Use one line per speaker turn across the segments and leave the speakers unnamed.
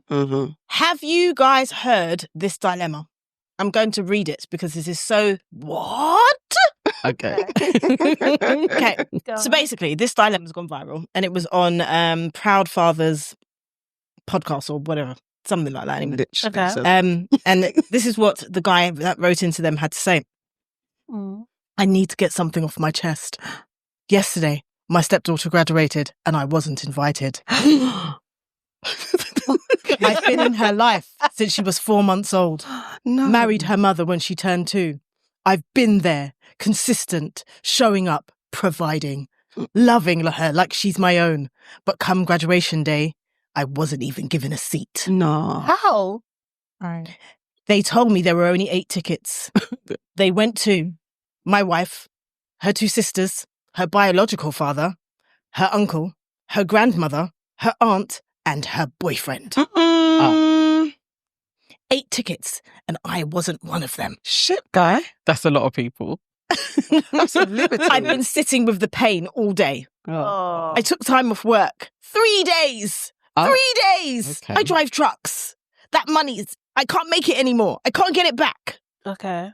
Mm-hmm.
Have you guys heard this dilemma? I'm going to read it because this is so... What?
Okay.
Okay. So basically, this dilemma's gone viral and it was on Proud Father's podcast or whatever. Something like that. Anyway.
Okay.
And this is what the guy that wrote into them had to say. I need to get something off my chest. Yesterday, my stepdaughter graduated and I wasn't invited. I've been in her life since she was 4 months old.
No.
Married her mother when she turned 2. I've been there, consistent, showing up, providing, loving her like she's my own. But come graduation day, I wasn't even given a seat.
No.
How?
Right.
They told me there were only 8 tickets. They went to my wife, her 2 sisters, her biological father, her uncle, her grandmother, her aunt, and her boyfriend. 8 tickets, and I wasn't one of them.
Shit, guy.
That's a lot of people.
That's a liberty.
I've been sitting with the pain all day.
Oh.
I took time off work. 3 days.
Oh.
3 days.
Okay.
I drive trucks. That money's... I can't make it anymore. I can't get it back.
Okay.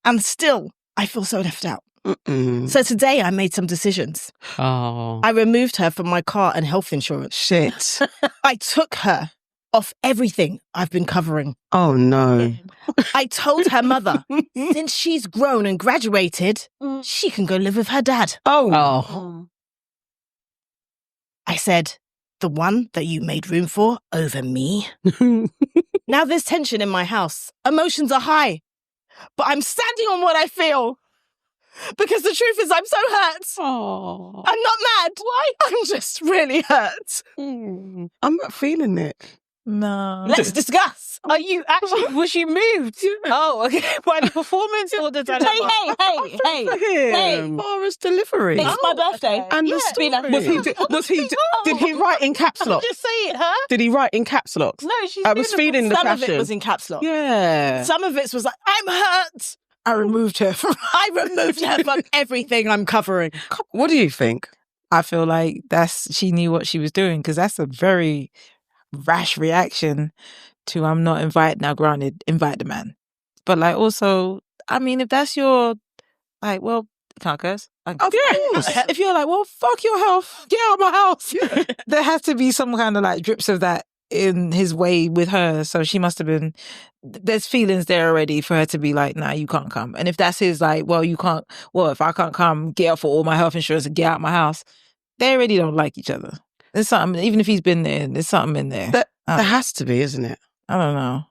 And still, I feel so left out.
Mm-mm.
So today I made some decisions.
Oh.
I removed her from my car and health insurance.
Shit.
I took her off everything I've been covering.
Oh, no.
I told her mother, since she's grown and graduated, she can go live with her dad.
Oh.
I said, the one that you made room for over me. Now there's tension in my house. Emotions are high. But I'm standing on what I feel. Because the truth is I'm so hurt.
Oh.
I'm not mad. Why? I'm just really hurt.
I'm not feeling it.
No.
Let's discuss.
Are you actually, was you moved? Oh, okay. By the performance or the dilemma?
Hey.
Farrah's delivery.
It's my birthday.
And
Yeah.
the story. Did he write in caps lock?
Just say it, huh?
Did he write in caps lock?
No, she's
I was
doing
feeling the
Some of
passion.
it was in caps lock.
Yeah.
Some of it was like, I'm hurt. I removed her from everything I'm covering.
What do you think?
I feel like she knew what she was doing because that's a very rash reaction to I'm not invited. Now, granted, invite the man. But like also, I mean, if that's your, like, well, can't curse.
Of course.
If you're like, well, fuck your health, get out of my house. There has to be some kind of like drips of that in his way with her. So she must have been, there's feelings there already for her to be like, nah, you can't come. And if that's his like, well, you can't, well, if I can't come, get out for all my health insurance and get out of my house. They already don't like each other. There's something, even if he's been there, there's something in there.
There has to be, isn't it?
I don't know.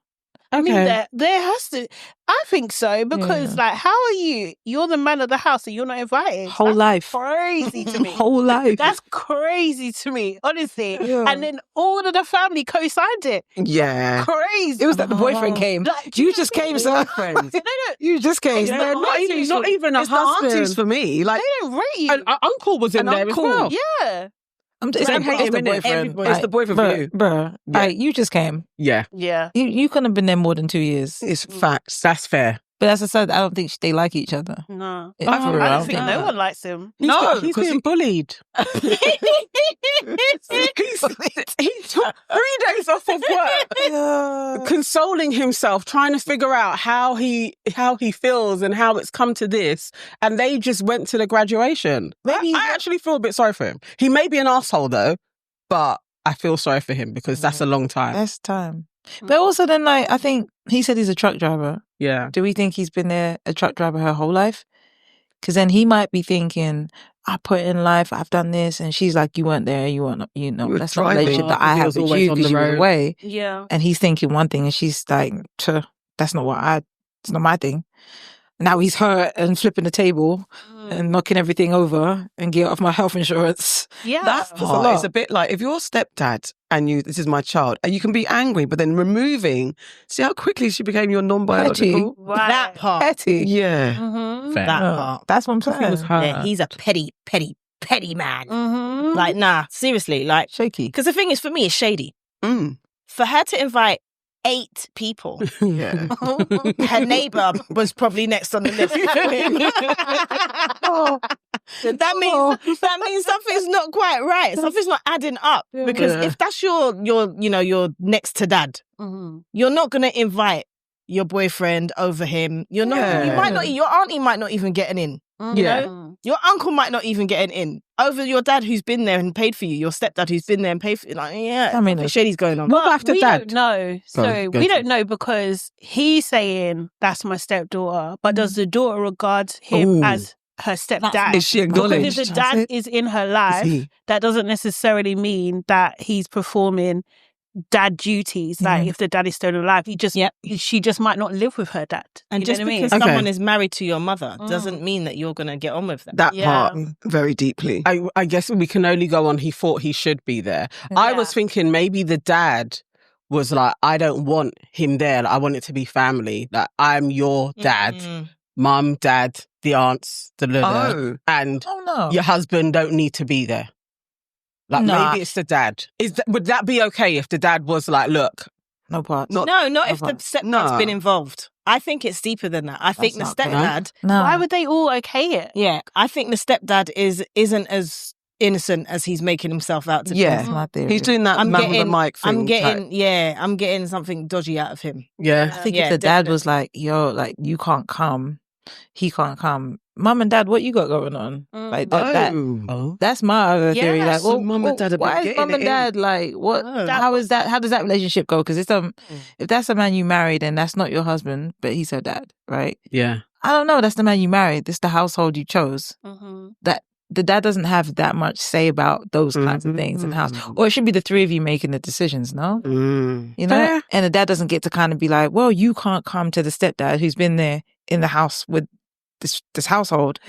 I mean,
Okay.
there has to. I think so because, like, how are you? You're the man of the house, and you're not invited.
Whole
That's
life.
crazy to me.
Whole life.
That's crazy to me, honestly.
Yeah.
And then all of the family co-signed it.
Yeah.
Crazy.
It was that the boyfriend came.
Like,
You just came, sir.
Friends.
No,
You just came.
Yeah.
No, not even a
It's the
husband.
aunties
For me. Like,
they don't rate you.
an uncle was in
An
there
uncle.
as well.
Yeah.
It's
Don't
the
hate him, innit?
boyfriend.
It's the boyfriend for you.
Bruh,
Yeah.
you just came.
Yeah.
Yeah.
You couldn't have been there more than 2 years.
It's facts. That's fair.
But as I said, I don't think they like each other.
No.
For
I
real,
don't think no
that.
one likes him.
He's being bullied. He took 3 days off of work, consoling himself, trying to figure out how he feels and how it's come to this. And they just went to the graduation.
Maybe
I actually feel a bit sorry for him. He may be an asshole though, but I feel sorry for him because that's a long time.
That's time. But also then, like, I think he said he's a truck driver.
Yeah.
Do we think he's been there, a truck driver her whole life? Because then he might be thinking, I put in life, I've done this. And she's like, you weren't there, you weren't,
You
that's
were
not a
driving.
relationship that
He
I have
was
with
always
you
on
because
the
you were
road.
away.
Yeah.
And he's thinking one thing and she's like, that's not it's not my thing. Now he's hurt and flipping the table and knocking everything over and get off my health insurance.
Yeah.
That
That's a
part
lot.
is a bit like if you're stepdad and this is my child, and you can be angry, but then removing, see how quickly she became your non-biological?
Right.
That part.
Petty.
Yeah.
Mm-hmm.
Fair.
That
No,
part.
That's what I'm saying.
He was hurt.
Yeah, he's a petty man.
Mm-hmm.
Like, nah, seriously. Like,
Shaky.
because the thing is, for me, it's shady.
Mm.
For her to invite 8 people.
Yeah.
Her neighbour was probably next on the list. That means something's not quite right. Something's not adding up. Because if that's your next to dad, you're not gonna invite your boyfriend over him. You're not. You might not. Your auntie might not even get an in. You know? Your uncle might not even get an in over your dad who's been there and paid for you. Your stepdad who's been there and paid for you. Like,
I mean,
shady's going on.
What after
we
dad?
don't know. So we don't know because he's saying that's my stepdaughter, but does the daughter regard him as her stepdad?
Is she acknowledged?
Because if the dad is in her life, that doesn't necessarily mean that he's performing dad duties. Like if the dad is still alive, she just might not live with her dad.
And just because someone is married to your mother doesn't mean that you're going to get on with them.
That part very deeply.
I guess we can only go on he thought he should be there. I was thinking maybe the dad was like, I don't want him there. Like, I want it to be family. Like, I'm your dad. Mum, dad, the aunts, and your husband don't need to be there. Like, maybe it's the dad. Would that be okay if the dad was like, look,
no parts?
Not if the stepdad's been involved. I think it's deeper than that. I think the stepdad...
Why would they all okay it?
Yeah, I think the stepdad isn't as innocent as he's making himself out to be.
That's my theory.
He's doing that man with the mic thing.
I'm getting something dodgy out of him.
Yeah.
I think if the dad was like, yo, like, you can't come, he can't come. Mum and dad, what you got going on? Like that's my other theory. Like,
so mum and dad
why is mum and dad like what? How is that? How does that relationship go? Because it's if that's a man you married and that's not your husband, but he's her dad, right?
Yeah.
I don't know. That's the man you married. This is the household you chose. That the dad doesn't have that much say about those kinds of things in the house, or it should be the 3 of you making the decisions. No, you know, and the dad doesn't get to kind of be like, well, you can't come to the stepdad who's been there in the house with this household.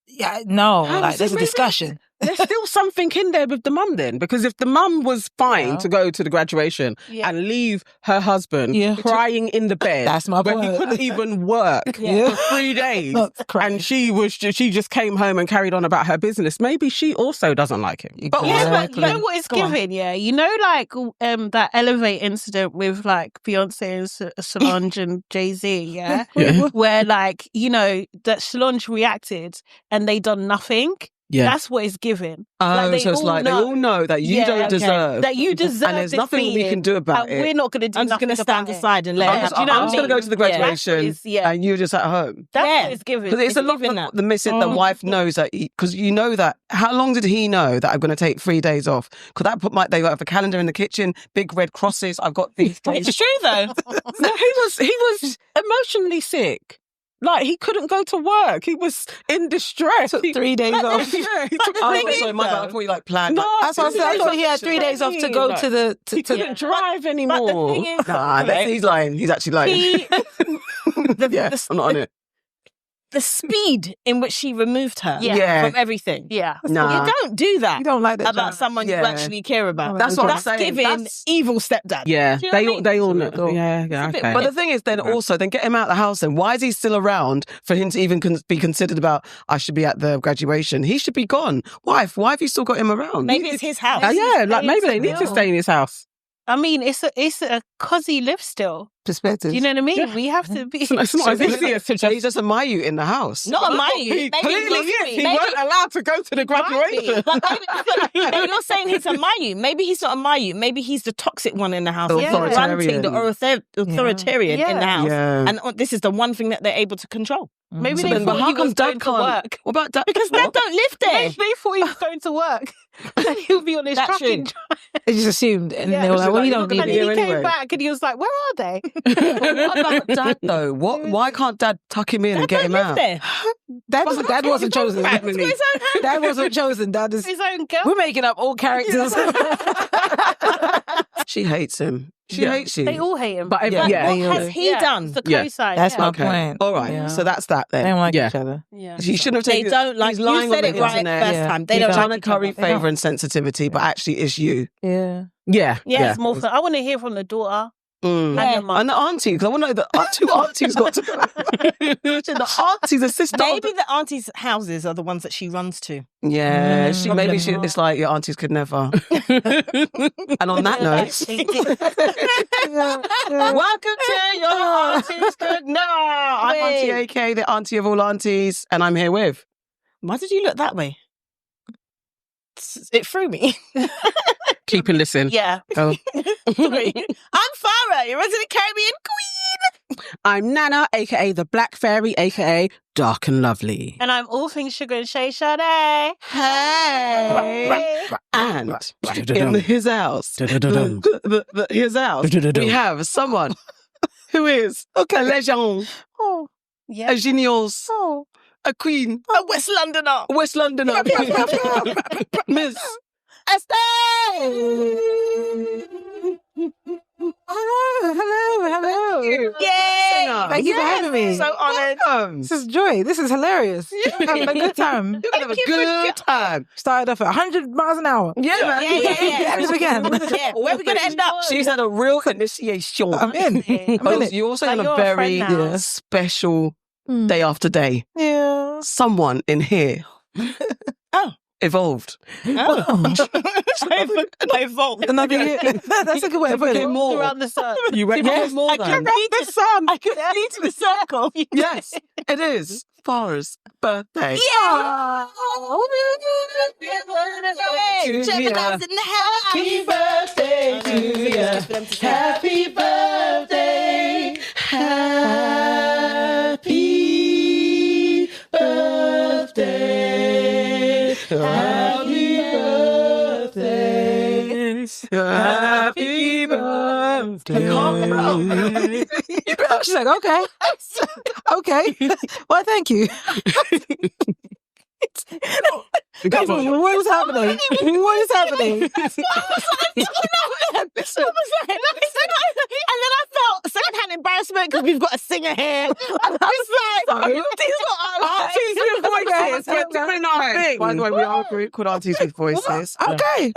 Yeah, no, like there's a discussion.
There's still something in there with the mum then, because if the mum was fine to go to the graduation and leave her husband crying in the bed,
that's my point.
When he couldn't even work for 3 days, and she just came home and carried on about her business. Maybe she also doesn't like him.
But you know what it's giving, you know, like that Elevate incident with like Beyonce and Solange and Jay-Z, where like, you know, that Solange reacted and they done nothing.
Yeah.
That's what it's giving.
Like so it's like they all know that you don't deserve.
That you deserve.
And there's nothing we can do about it.
We're not going to do
I'm just going to stand aside and let it
happen. I'm just going to go to the graduation and you're just at home.
That's what it's giving.
Because it's a lot of the missing the wife knows that, because you know that, how long did he know that I'm going to take 3 days off? Could that they have a calendar in the kitchen, big red crosses, I've got these days.
It's true though.
No, he was emotionally sick. Like, he couldn't go to work. He was in distress.
Took 3 days off.
He took
sorry, my bad. I thought you like planned.
No,
that's what I said. I thought he had 3 days off to go to the.
He couldn't drive anymore.
But the thing is,
he's lying. He's actually lying. I'm not on it.
The speed in which she removed her from everything.
Yeah.
Nah. You don't do that.
You don't like that
about someone you actually care about.
That's what I'm saying.
Giving evil stepdad.
Yeah.
Do you know
They all know. Yeah, okay.
But the thing is, then get him out of the house. Then why is he still around for him to even be considered about? I should be at the graduation. He should be gone. Why have you still got him around?
Maybe it's his house.
Like maybe they need to stay in his house.
I mean, it's a cause he lives still.
Perspective.
You know what I mean? We have to be.
It's not as easy as to
he's just a Mayu in the house.
Not a Mayu.
He weren't allowed to go to the graduation.
You're saying he's a Mayu. Maybe he's not a Mayu. Maybe he's the toxic one in the house.
Authoritarian.
Authoritarian in the house.
Yeah.
And this is the one thing that they're able to control.
Maybe
So
they
then, but
thought
how
he
come
was
dad
going to
can't
work.
What about dad?
Because dad don't live there.
They thought he was going to work. And he'll be on his
That's
trucking.
They just assumed, and they were like, "Well, you don't need
And
it."
then he
anyway.
came back and he was like, "Where are they?"
What about dad though? Why can't dad tuck him in and get him out?
There.
Dad wasn't chosen. Dad wasn't chosen. Dad is.
His own girl.
We're making up all characters.
She hates him. She hates you.
They all hate him.
But
What has he done?
The co-side.
That's my
Okay.
point.
All right.
Yeah.
So that's that
They
then.
don't like
Yeah.
each other.
Yeah.
You shouldn't have
They
taken.
don't like.
He's lying
You said
on
it
the
right
internet.
first time. They
He's
don't
trying
like
to curry
each other.
favour and sensitivity, but actually it's you.
Yeah.
Yeah.
Yeah, it's more fun. I want to hear from the daughter and the mum.
And the auntie, because I want to know that 2 aunties got to go. The auntie's a sister.
Maybe the auntie's houses are the ones that she runs to.
Yeah, it's like your aunties could never. And on that note, Welcome to your Aunties Good Night. I'm Auntie AK, the auntie of all aunties, and I'm here with...
Why did you look that way? It threw me.
Keep and listen.
Yeah.
Go.
Sorry. I'm Farrah, your resident Caribbean queen.
I'm Nana, aka the Black Fairy, aka Dark and Lovely.
And I'm all things sugar and Sade. Hey.
And in his house, his house, we have someone who is a legend,
Yeah.
a genius,
Oh.
a queen,
A West Londoner.
West Londoner, Miss
Estelle! Hello.
Yay!
Thank you for having me.
So honoured.
Welcome.
This is joy. This is hilarious. Having a good time.
You're gonna have a good time.
Started off at 100 miles an hour.
Yeah, man.
Yeah.
As we began.
Yeah, where are we going to end up?
She's had a real initiation.
I'm in. I'm in it.
You're also
Like,
on a
you're a
very
friend now.
special day after day.
Yeah.
Someone in here evolved.
I evolved.
Another year. That's a good way to put it.
Became more.
Around the sun.
You went
Became more
I
than.
could lead the sun. I could lead to the circle.
Yes, it is Farrah's birthday.
Yeah.
To
Gemini's in the house.
Happy birthday to you. Happy birthday. Happy birthday. Happy birthday. Happy birthday.
She's like, okay. Okay. Well, thank you. What was happening? What is happening?
And then I felt secondhand embarrassment because we've got a singer here. And I was like, these are
Aunties with voices. We're doing our thing.
By the way, we are a group called Aunties with Voices.
Okay.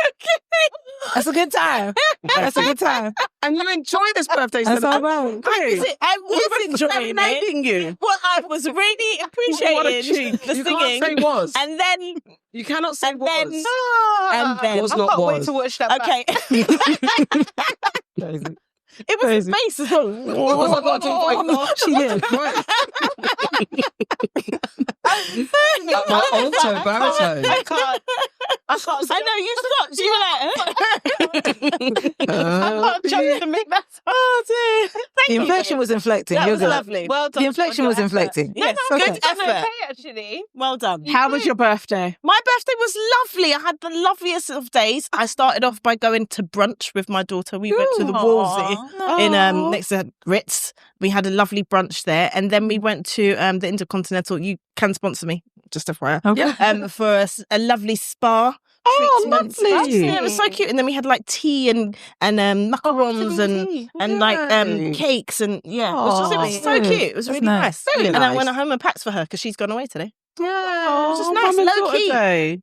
That's a good time. That's a good time.
And you enjoy this birthday
That's all
celebration.
right.
I was enjoying it.
you.
Well, I was really
What a
appreciating
cheek.
the
You
singing.
can't say was.
And then,
You cannot say
and
was.
then, and then.
Was
I
not
can't wait
was.
to watch that back.
Okay.
Crazy.
It was
Crazy.
bass as well.
She did.
My alto baritone.
I can't.
I know you stopped. You were like,
I can't jump to make that.
oh dear.
The inflection was inflecting.
That
You're
was
good.
lovely.
Well done.
The inflection was inflecting.
Yes,
okay.
good
It's
effort.
okay, actually.
Well done.
How was your birthday?
My birthday was lovely. I had the loveliest of days. I started off by going to brunch with my daughter. We went to the Wolsey in next to Ritz. We had a lovely brunch there, and then we went to the Intercontinental. You can sponsor me, just FYI.
Okay.
For a lovely spa.
Oh,
treatment.
lovely.
Yeah, it was so cute. And then we had like tea and macarons and like
Yay.
cakes and yeah, it
Oh,
was so
good.
cute. It was
That's
really
nice.
nice.
Really
and I
nice.
went home and packed for her because she's gone away today.
Yeah.
Just nice, low key.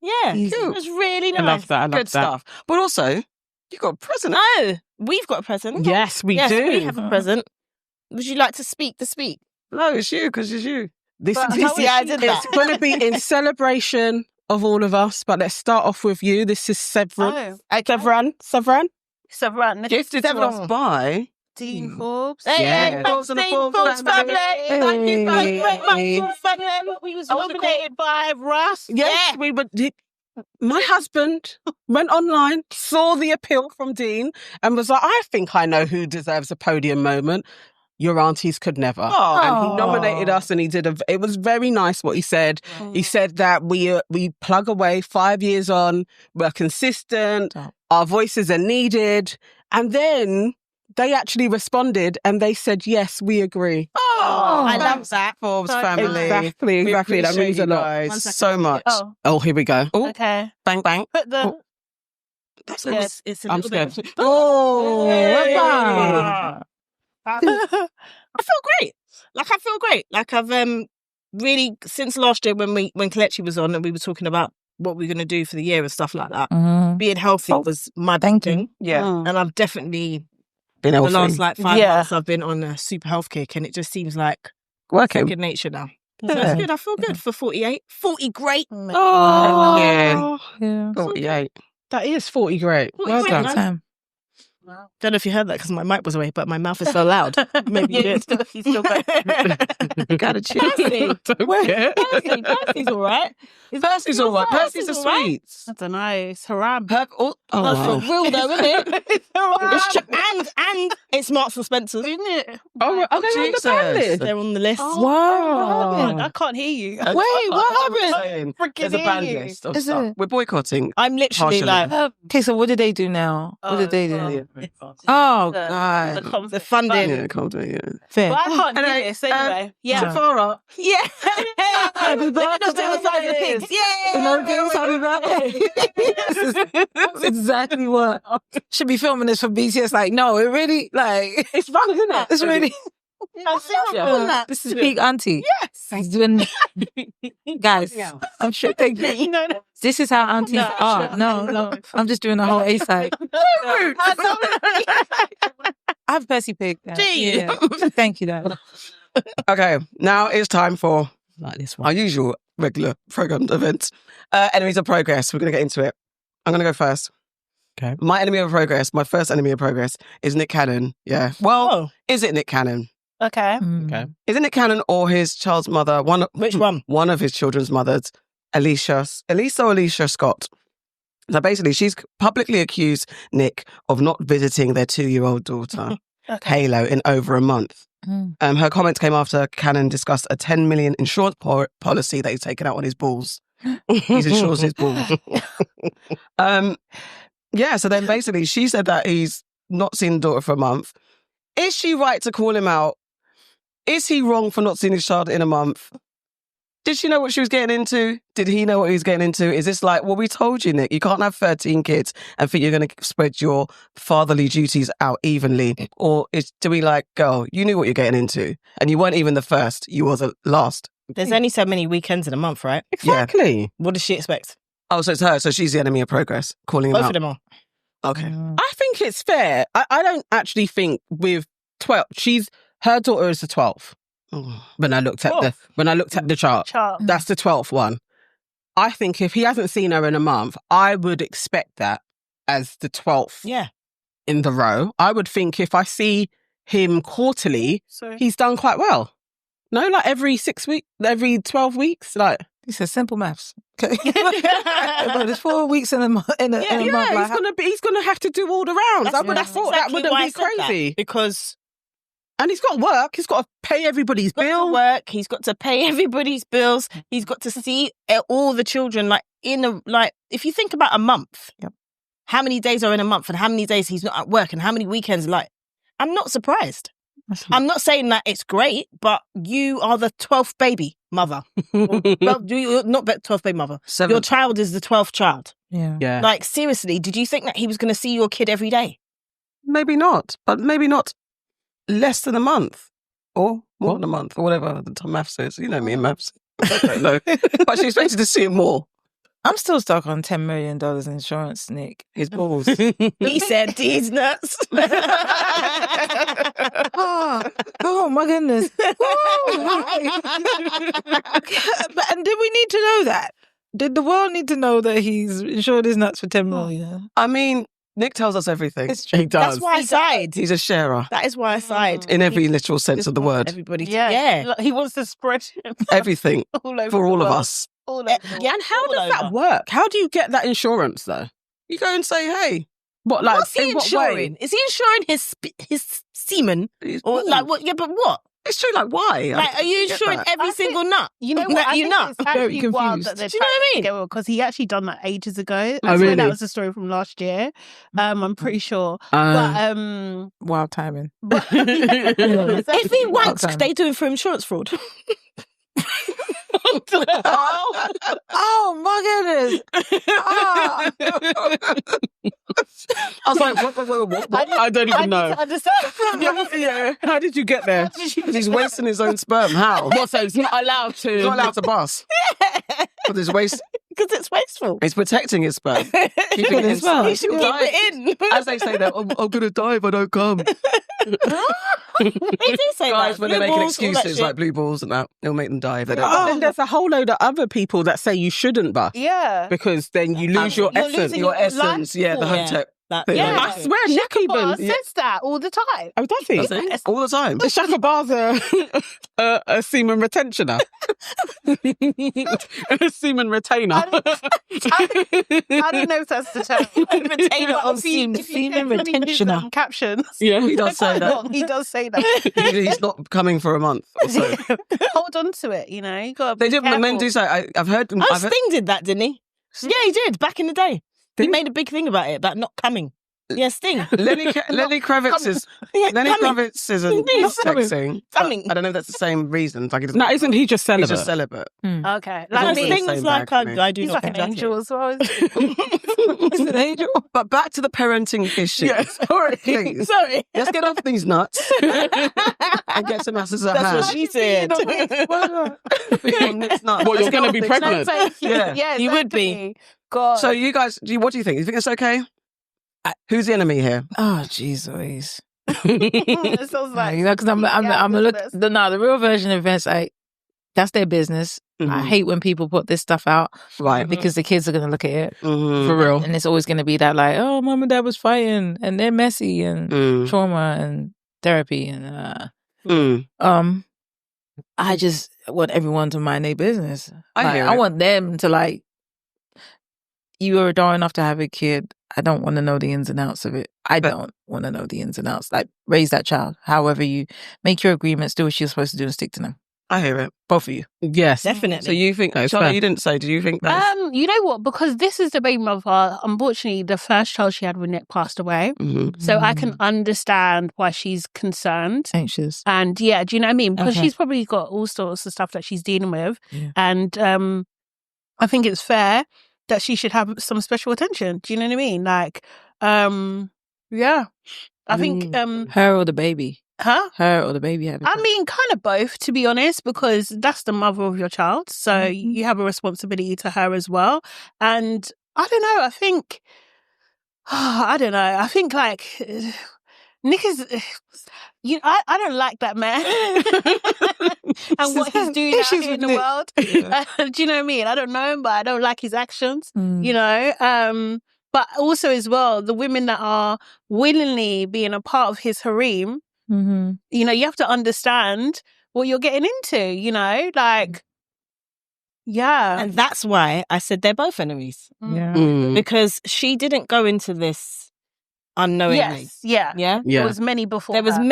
Yeah,
Easy.
it was really nice.
I love that. I love
Good
that.
stuff. But also, you got a present.
Oh, we've got a present.
Yes, we
yes,
do.
we have a present. Would you like to speak the speak?
No, it's you, because it's you.
This
But
is
yeah, I did
it's
that.
going to be in celebration of all of us, but let's start off with you. This is Severin. Severin.
So right,
Gifted to us by...
Dean Forbes.
Hey,
Yeah.
hey,
Forbes and the
Dean
Forbes
Forbes
family.
family. Thank you very much.
Hey.
We was nominated by Russ.
Yes, we were. My husband went online, saw the appeal from Dean, and was like, "I think I know who deserves a podium moment. Your aunties could never." And he nominated us, and he did it was very nice what he said. He said that we plug away 5 years on, we're consistent, our voices are needed, and then they actually responded and they said, "Yes, we agree."
Oh, I love that.
Forbes
So
family.
Exactly.
We
That means
appreciate
a
you
lot.
guys
1 second.
so much.
Oh,
Oh, here we go.
Oh,
okay.
bang, bang.
Put the.
That's
Yes, it's a
I'm
little bit.
scared.
Oh,
Hey.
wow.
I feel great. Like I feel great. Like I've really since last year when Kelechi was on and we were talking about what we're gonna do for the year and stuff like that. Being healthy was my
Thank you.
thing,
Yeah.
and I've definitely
Been
the
healthy.
last like 5
Yeah.
months I've been on a super health kick, and it just seems like
Working.
second nature now. So
Yeah.
it's good. I feel good for 48. 40 great.
Oh,
Yeah.
Yeah.
48.
that is 40 great.
Well
Well
done.
done.
Time.
Wow.
Don't know if you heard that because my mic was away, but my mouth is so loud. Maybe you did.
He's still going.
Gotta chill.
Percy's all right.
Percy's all right. Percy's a sweets.
I don't know. It's haram.
Oh, wow.
For real though, isn't it?
It's haram.
and it's Marks and Spencer's.
Isn't it?
Oh, are they on the ban list?
They're on the list.
Wow.
I can't hear you.
Wait,
what
happened? There's a band list of
Is
stuff.
it?
We're boycotting.
I'm literally
Partially.
like,
Okay, so what did they do now? What did they do? Oh, God.
the funding.
Yeah, can't do it, yeah.
Fair.
But I can't
Anyway,
do this anyway. Yeah.
Farrah.
Yeah.
Happy birthday. That's exactly what. Should be filming this for BTS. Like, no, it really, like,
It's fun, isn't it?
it's really. This is peak auntie.
Yes.
He's doing, guys. I'm sure they. This is how aunties are. No, I'm just doing the whole A side. I have Percy Pig.
Do you?
Yeah. Thank you, Dad.
Okay, now it's time for
Like this
our usual regular programmed events. Enemies of progress. We're going to get into it. I'm going to go first.
Okay.
My enemy of progress, my first enemy of progress is Nick Cannon. Yeah. Well, is it Nick Cannon?
Okay.
Okay.
Is it Nick Cannon or his child's mother?
Which one?
One of his children's mothers, Elisa Scott. So basically, she's publicly accused Nick of not visiting their 2-year-old daughter, Halo, in over a month. Her comments came after Cannon discussed a 10 million insurance policy that he's taken out on his balls. He's insures his balls. Yeah, so then basically she said that he's not seen the daughter for a month. Is she right to call him out? Is he wrong for not seeing his child in a month? Did she know what she was getting into? Did he know what he was getting into? Is this like, well, we told you, Nick, you can't have 13 kids and think you're going to spread your fatherly duties out evenly? Or do we like, girl, you knew what you're getting into and you weren't even the first, you were the last.
There's only so many weekends in a month, right?
Exactly.
What does she expect?
Oh, so it's her. So she's the enemy of progress, calling him
Both
out.
of them are.
Okay.
I think it's fair. I don't actually think with 12, her daughter is the 12th.
Oh.
When I looked at the chart, that's the 12th one. I think if he hasn't seen her in a month, I would expect that as the 12th in the row. I would think if I see him quarterly, he's done quite well. No, like every 12 weeks, like.
He says simple maths. Okay. There's 4 weeks in a month.
He's gonna have to do all the rounds. I would have thought that wouldn't be crazy.
Because
and he's got to work. He's got to pay everybody's bill.
He's got to pay everybody's bills. He's got to see all the children. If you think about a month, how many days are in a month, and how many days he's not at work, and how many weekends? Like, I'm not surprised. I'm not saying that it's great, but you are the 12th baby mother. Well, you're not the 12th baby mother.
7th.
Your child is the 12th child.
Yeah.
Like, seriously, did you think that he was going to see your kid every day?
Maybe not, but maybe not less than a month or more than a month or whatever the maths is. You know me in maths. I don't know. But she expected to see it more.
I'm still stuck on $10 million insurance, Nick.
His balls.
He said he's nuts.
Oh my goodness. And did we need to know that? Did the world need to know that he's insured his nuts for 10 million?
I mean, Nick tells us everything.
It's true.
He does.
That's why I side.
He's a sharer
That is why I side.
in every literal sense of the word.
Everybody.
Yeah. He wants to spread him
Everything
all over
for all
the
of
world.
us.
All over.
Yeah, and how does that work? How do you get that insurance though?
You go and say, hey.
What, like,
What's he
in what
insuring?
way?
Is he insuring his semen?
His
Or
balls.
like what? Yeah, but what?
It's true, like, why?
Like, are you
get
insuring
that.
every
I
single nut?
You know
that
what? I
you
think
nut?
it's actually wild
confused.
that they're
Do you know what I mean?
trying to because he actually done that ages ago.
Oh, really?
That was the story from last year. I'm pretty sure. But
Wild timing.
If he wanks, they do him for insurance fraud.
Oh my goodness.
I was like, what?
I don't even know.
understand.
How did you get there?
He's wasting his own sperm. How?
What, so he's not allowed to?
He's not allowed to bust. But his waste.
Because it's wasteful.
He's protecting his sperm. Keeping it
as well.
inside.
He should keep it in.
As they say that, I'm going to die if I don't come.
They do say
Guys,
that.
when they're
Blue
making
balls, all that
excuses
shit.
like blue balls and that, it'll make them die if they don't.
But then there's a whole load of other people that say you shouldn't bust
Yeah.
because then you lose your
You're
essence.
losing
Your
life.
essence, yeah, the
Yeah.
hotep.
Yeah.
I swear, Nick
Bar
even
says that all the time.
Oh, does he?
Does it? All the time.
Shaka Bar's a semen retentioner. A semen retainer.
I don't know if that's the term.
Retainer
But
of
if you-
semen,
if you
semen
check any of his,
retentioner.
captions.
Yeah.
He does say that.
He does say that.
He's not coming for a month or so.
Hold on to it, you know. You got.
They do. Men do say. I've heard.
Oh, Sting did that, didn't he? Yeah, he did back in the day. He made a big thing about it, about not coming. Yeah, Sting.
Lenny Kravitz is Lenny Kravitz isn't sexing.
Coming.
I don't know if that's the same reason. Like,
No, isn't he just celibate?
he's just celibate.
Okay.
No,
Like
also
me.
the
Sting's
same
like
bag for me.
I do
He's
not
like an
think
angel as well.
Is it angel? But back to the parenting issue.
Yes. Sorry.
Please.
Sorry.
Let's get off these nuts and get some asses at
That's
hand.
what she said.
What, you're going to be pregnant?
Yeah.
You would be.
exactly. God.
So you guys, what do you think? You think it's okay? Who's the enemy here?
Oh, jeez Louise.
It sounds like
You know, because I'm a look. The real version of events, that's their business. I hate when people put this stuff out,
Right.
because the kids are going to look at it.
For real.
And it's always going to be that, like, oh, mom and dad was fighting and they're messy and trauma and therapy and I just want everyone to mind their business.
I
want them to, like, you are adult enough to have a kid. I don't want to know the ins and outs of it. I don't want to know the ins and outs. Like, raise that child. However you make your agreements, do what you're supposed to do and stick to them.
I hear it.
Both of you.
Yes.
Definitely.
So you think, Charlotte, you didn't say, do you think that's...
You know what? Because this is the baby mother. Unfortunately, the first child she had with Nick passed away. So I can understand why she's concerned.
Anxious.
And yeah, do you know what I mean? Because
Okay.
she's probably got all sorts of stuff that she's dealing with.
Yeah.
And I think it's fair that she should have some special attention. Do you know what I mean? Like, yeah. I think,
Her or the baby?
huh?
Her or the baby?
I mean, kind of both, to be honest, because that's the mother of your child. So you have a responsibility to her as well. And I don't know, I think, I think like, Nick is, I don't like that man and what he's doing out here in the world. Do you know what I mean? I don't know him, but I don't like his actions, you know? But also as well, the women that are willingly being a part of his harem, you know, you have to understand what you're getting into, you know? Like, yeah.
And that's why I said they're both enemies.
Yeah.
Because she didn't go into this unknowingly.
Yes, yeah.
Yeah?
There was many before
There was
her.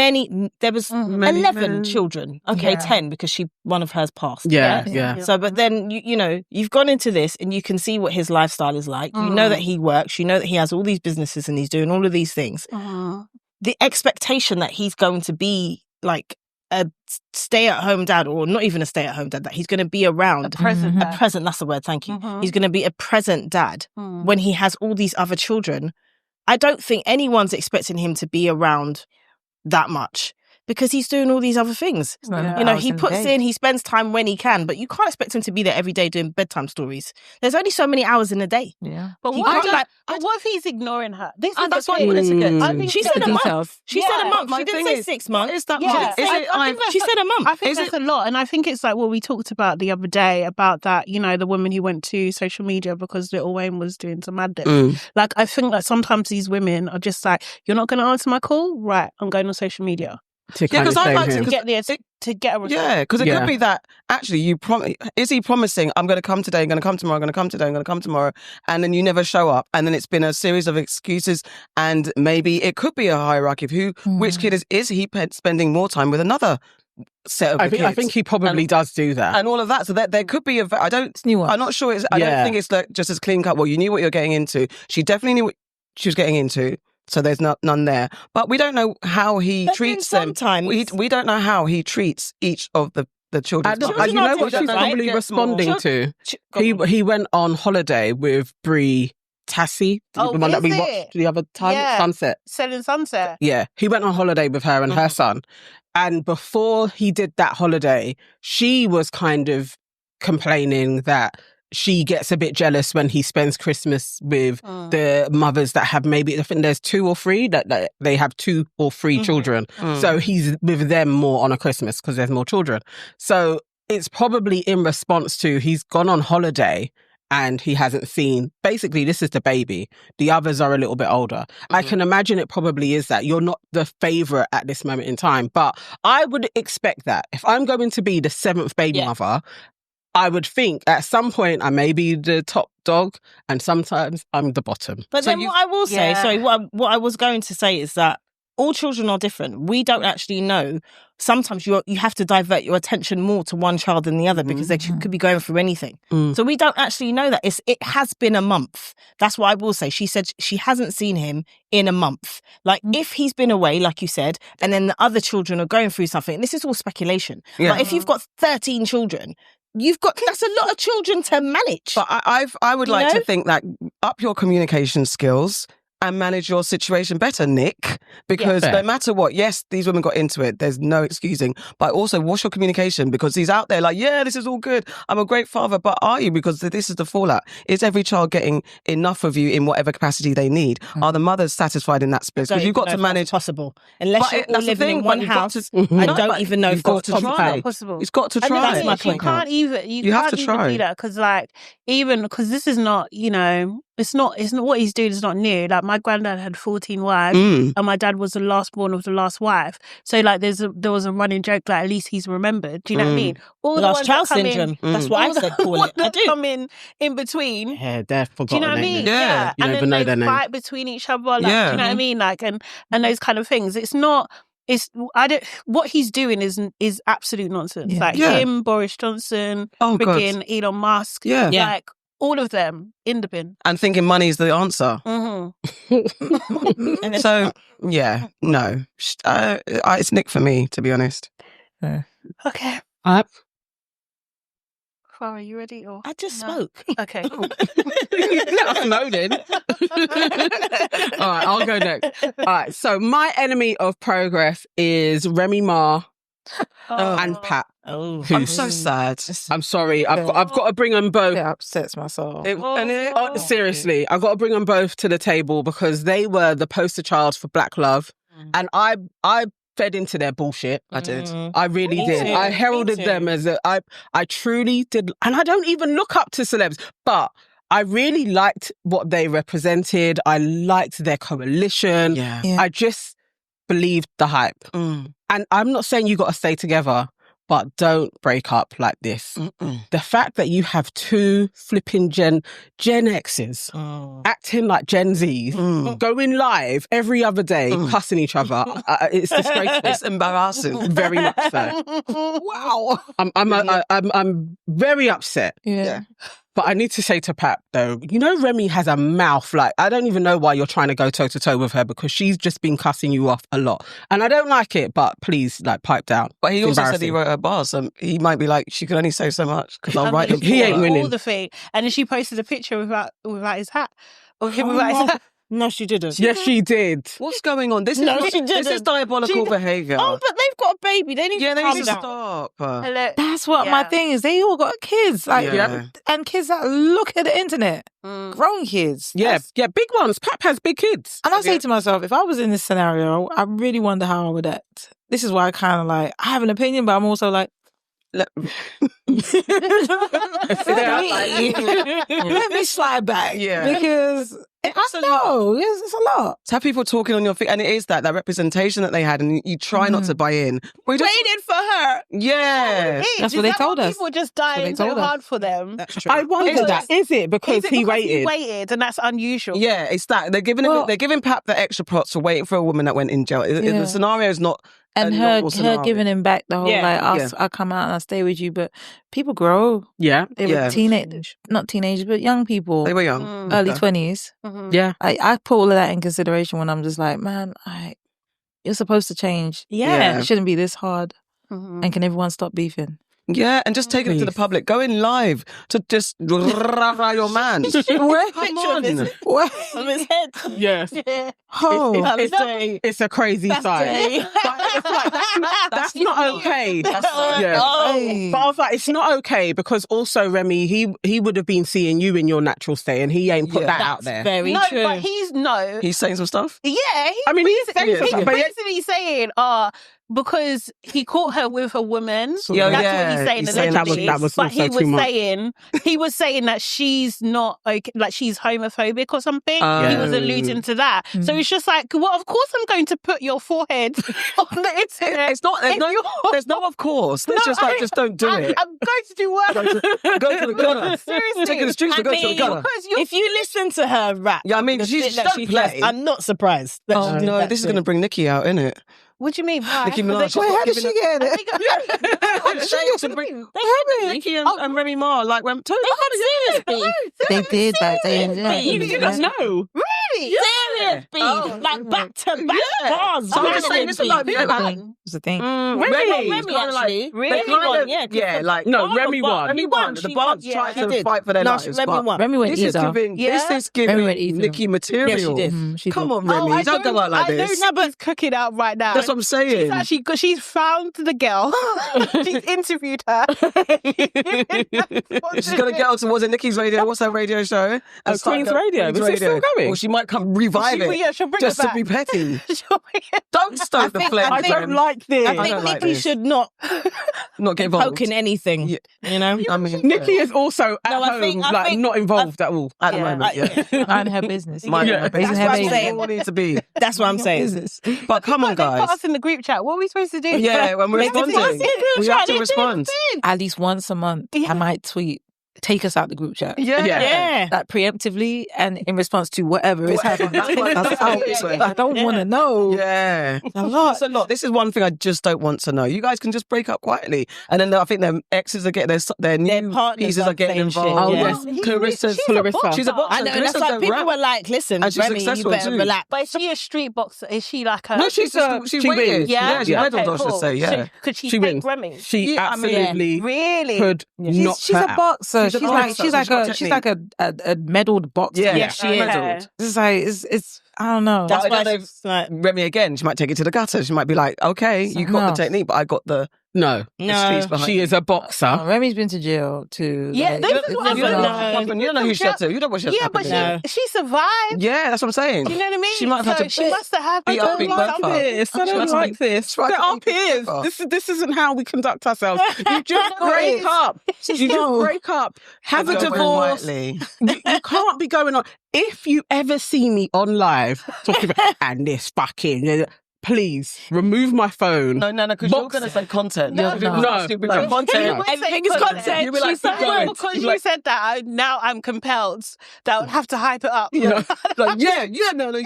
there was
Many
11
men.
children. Okay,
Yeah.
10 because one of hers passed.
Yeah.
So, but then, you know, you've gone into this and you can see what his lifestyle is like. You know that he works. You know that he has all these businesses and he's doing all of these things. The expectation that he's going to be like a stay-at-home dad, or not even a stay-at-home dad, that he's going to be around.
A present dad.
A present, that's the word, thank you. He's going to be a present dad when he has all these other children. I don't think anyone's expecting him to be around that much because he's doing all these other things. You know, he puts in, he spends time when he can, but you can't expect him to be there every day doing bedtime stories. There's only so many hours in a day.
Yeah.
But
He
what,
can't,
but what if he's ignoring her? This is
That's
the
what
thing.
I wanted to get to.
I think
She
so.
said a month.
Details.
She said a month.
My
She didn't
thing
say
is,
6 months.
Is that
Yeah.
much? Is
I
it?
think
She said a month.
I think
Is
that's a lot. And I think it's like what we talked about the other day about that, you know, the woman who went to social media because Little Wayne was doing some madness. Like, I think that sometimes these women are just like, you're not going to answer my call? Right, I'm going on social media.
To kind of
'cause I
shame
like
him.
To get a response.
Yeah, because it
Yeah.
could be that actually is he promising I'm going to come today, I'm going to come tomorrow, I'm going to come today, I'm going to come tomorrow, and then you never show up, and then it's been a series of excuses, and maybe it could be a hierarchy of which kid is he spending more time with another set of
I
kids.
think he probably does do that.
And all of that, so that there could be
nuanced.
I'm not sure. I don't think it's like just as clean cut. Well, you knew what you're getting into. She definitely knew what she was getting into. So there's none there. But we don't know how he
But
treats
then
them.
sometimes-
We don't know how he treats each of the children.
And you know what she's probably responding to? He went on holiday with Brie Tassie,
Oh,
the one that we
is
watched
it?
the other time,
Yeah.
Sunset.
Selling Sunset.
Yeah, he went on holiday with her and her son. And before he did that holiday, she was kind of complaining that she gets a bit jealous when he spends Christmas with the mothers that have maybe, I think there's 2 or 3, that they have 2 or 3 children. So he's with them more on a Christmas because there's more children. So it's probably in response to he's gone on holiday and he hasn't seen, basically this is the baby. The others are a little bit older. I can imagine it probably is that you're not the favourite at this moment in time. But I would expect that if I'm going to be the 7th baby mother, I would think at some point I may be the top dog and sometimes I'm the bottom.
But
So
then what I will say, sorry, what I was going to say is that all children are different. We don't actually know. Sometimes you have to divert your attention more to one child than the other because they could be going through anything. So we don't actually know that. It has been a month. That's what I will say. She said she hasn't seen him in a month. Like, if he's been away, like you said, and then the other children are going through something, this is all speculation.
Yeah.
Like, if you've got 13 children, that's a lot of children to manage.
But I would like to think that up your communication skills and manage your situation better, Nick, because no matter what, yes, these women got into it. There's no excusing. But also, what's your communication? Because he's out there like, yeah, this is all good. I'm a great father. But are you? Because this is the fallout. Is every child getting enough of you in whatever capacity they need? Are the mothers satisfied in that space? Because you've got to manage.
Possible. Unless you're all living in one house. I don't even know if
got to
that's
try.
Possible.
He's got to try.
That's my point. You have to try. Do that because, like, because this is not, it's not what he's doing is not new. Like, my granddad had 14 wives and my dad was the last born of the last wife. So, like, there was a running joke that at least he's remembered. Do you know what I mean? All the
last child syndrome. That's what I said, call it. I do.
Come in between.
Yeah, they're forgotten.
Do you know what I mean?
Yeah.
And then they fight between each other. Like, do you know what I mean? Like, and those kind of things. It's not. What he's doing is absolute nonsense.
Yeah.
Like him, Boris Johnson, freaking Elon Musk.
Yeah.
Like, all of them in the bin.
And thinking money is the answer.
Mm-hmm.
So, yeah, no. It's Nick for me, to be honest.
Okay.
Farrah,
are you ready? Or
I just spoke.
Okay.
let us know then. All right, I'll go next. All right, so my enemy of progress is Remy Ma and Pat.
Oh,
I'm so sad.
I'm sorry. I've got to bring them both.
It upsets my soul.
Seriously, I've got to bring them both to the table because they were the poster child for Black love, and I fed into their bullshit.
I did.
I really did. I heralded them as I truly did, and I don't even look up to celebs, but I really liked what they represented. I liked their coalition.
Yeah.
I just believed the hype. And I'm not saying you got to stay together, but don't break up like this. The fact that you have two flipping Gen X's acting like Gen Zs, going live every other day, cussing each other, it's disgraceful.
It's embarrassing.
Very much so. Wow. I'm very upset.
Yeah.
But I need to say to Pat, though, Remy has a mouth. Like, I don't even know why you're trying to go toe-to-toe with her because she's just been cussing you off a lot. And I don't like it, but please, like, pipe down.
But he also said he wrote her bars. So he might be like, she can only say so much because I'll write them.
He ain't winning.
All the thing. And then she posted a picture without his hat. Of him without his hat.
No, she didn't.
Yes, she did.
What's going on? This is diabolical behaviour.
Oh, but they've got a baby. They need to calm down.
Stop.
Hello.
That's what my thing is. They all got kids. Like, and kids that look at the internet. Grown kids.
Yeah, big ones. Pap has big kids.
And I say to myself, if I was in this scenario, I really wonder how I would act. This is why I kind of like, I have an opinion, but I'm also like, let me slide back.
Yeah.
Because it's a lot.
To have people talking on your feet, and it is that representation that they had, and you try not to buy in.
We waited for her.
Yeah.
That's what they told us.
People just dying so hard for them.
That's true.
I wonder that. Is it because he waited?
He waited, and that's unusual.
Yeah, it's that. They're giving Pap the extra props for waiting for a woman that went in jail. The scenario is not.
And her giving him back the whole I come out and I stay with you, but people grow.
Yeah.
They were not teenagers, but young people.
They were young.
Early 20s.
Yeah.
I put all of that in consideration when I'm just like, man, you're supposed to change.
Yeah.
It shouldn't be this hard. And can everyone stop beefing?
Yeah, and just taking it to the public, going live to just rah your man.
Come on. On his head.
Yes.
Yeah.
Oh,
it's a crazy sight. But it's like, that's not okay. But I was like, it's not okay because also Remy, he would have been seeing you in your natural state and he ain't put that out there.
Very true.
But he's
saying some stuff.
Yeah.
He's saying something.
He's basically saying, because he caught her with a woman. That's what he's saying.
He's saying
allegedly.
that was
but he
also
was
too much.
saying that she's not okay, like she's homophobic or something. He was alluding to that. So it's just like, well, of course I'm going to put your forehead on the internet.
It's not. There's no of course. It's just like, just don't do it.
I'm going to do work.
Go to the gutter.
Seriously.
Taking the streets to go to the gutter.
Because
If you listen to her rap,
Yeah, I mean,
the
she
shit that
don't
she
play.
does, I'm not surprised. that
Oh
she did
no,
that
this is
shit.
going to bring Nicki out, isn't it?
what do you mean? Why?
Nicki Minaj.
Wait, how did she get it?
Nicki and Remy Ma like went to
They did back then.
You guys know.
Really?
Serious beef, like back to back bars.
So I'm just saying this is like
It's the thing.
Remy actually.
like
No, Remy won.
Remy won. The Bards tried
she
to
did.
fight for their
No,
lives.
Remy
but
won.
Remy went
This is
either.
giving.
Yeah.
This is
Remy went
giving
either.
Nicki material.
Yeah, she did.
She
Come
did.
on, Remy. Don't go out like
I
this.
know Naba's cooking out right now.
That's what I'm saying.
She's actually, because she's found the girl. She's interviewed her.
She's gonna get on towards Nicki's radio. What's her radio show? And start
Queen's
go-
Radio.
Queen's
Is it still
Radio.
going?
Or she might come revive it.
Yeah, she'll bring
just
it
to
back.
be petty.
She'll bring it
Don't stoke the flame.
I don't like this.
I
I
think
don't like
Nicki
this.
should not
Not get involved.
poke in anything.
Yeah.
You know?
I mean,
Nikki is also at
No, I
home,
think- I
like
think-
not involved at all.
at the
Yeah.
moment, yeah.
Mind her business.
Mind
Yeah.
her business.
That's what I'm
That's
saying.
all it needs to be.
That's what I'm saying.
Business.
But come on,
They put
guys.
us in the group chat. What are we supposed to do?
Yeah, when we're
They put us
responding,
in the group
we
chat,
have to
they do
respond.
At least once a month, I might tweet, take us out the group chat.
Yeah.
Yeah.
Like preemptively and in response to whatever is happening.
That's how it's
I don't want to know.
Yeah.
A lot.
It's a lot. This is one thing I just don't want to know. You guys can just break up quietly. And then I think their exes are getting their new
partners
pieces
are
are getting
saying shit,
involved.
yeah.
Clarissa's
Clarissa.
She's a boxer.
I know, and that's
Clarissa's
like
a
people
rap.
were like, listen,
And she's
Remy, you
successful
better
too.
relax.
But is she a street boxer? Is she like a...
No, she
she
wins.
wins.
Yeah?
She medaled, I should say, yeah.
Could she
She
take
wins.
Remy?
She
Yeah, I mean,
absolutely
Really?
could knock
She's
her
a
out.
boxer.
She's a
She's
boxer,
like
so she's got
a medaled boxer.
Yeah,
she
she
is.
medaled.
It's like it's I don't know.
That's
I
why
don't know
it's like,
Remy again, she might take it to the gutter. She might be like, okay, you
Something
got
else.
the technique, but I got the
No,
streets behind
she is a boxer.
Remy's been to jail too.
Yeah,
like,
this is
You
what
don't
I'm
know
saying.
what happened. You don't know who she had to. You don't know what she had to
Yeah, but
happen to.
she survived.
Yeah, that's what I'm saying.
You know what I mean?
She might have had to
she must have had
beat up Big
like
Bertha.
this. I
She
don't
must have
like
been-
this.
she must
They're
have
our
been
peers.
Bertha.
This isn't how we conduct ourselves. You just break up. You just break up. Have a
Go very
divorce.
quietly.
You can't be going on. If you ever see me on live talking about and this fucking, please remove my phone.
No, because you're going to say content.
No,
You're gonna
no,
stupid
no.
content.
everything is content.
You'll be like,
She's so
keep going.
Because
You'll be
you
like,
said that, now I'm compelled that I would have to hype it up.
No,
like, yeah, no,
no, no.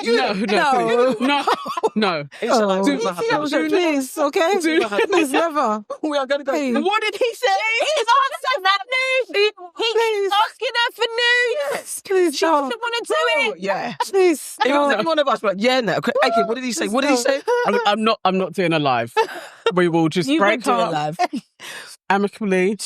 Oh,
Do not happen.
please, okay? Please, never.
We are going to go.
Please.
What did he say? He's asking that news. He's asking her for news.
Please
She
don't.
doesn't want to do it.
Yeah.
Please.
If it was
don't.
any one of us, we're like, yeah, no. Okay, what did he say? What did he say?
I'm not doing a live. We will just
You
break
would do it
up
live.
amicably.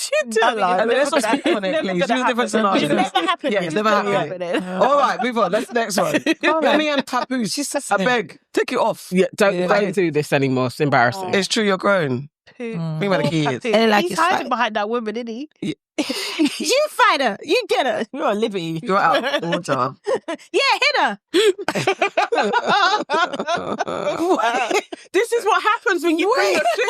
I mean, let's not speak on it, please. Use different scenarios.
It's never happened.
Yeah, it's never happened. All right, move on. Let's next one. Remy and Papoose. I beg, take it off.
Yeah, don't do this anymore. It's embarrassing.
It's true, you're grown. Think about the kids.
And like
He's
it's
hiding
like-
behind that woman, isn't he?
You fight her. You get her. You're a Libby.
You're out of order.
Yeah, hit her.
This is what happens when you bring your shit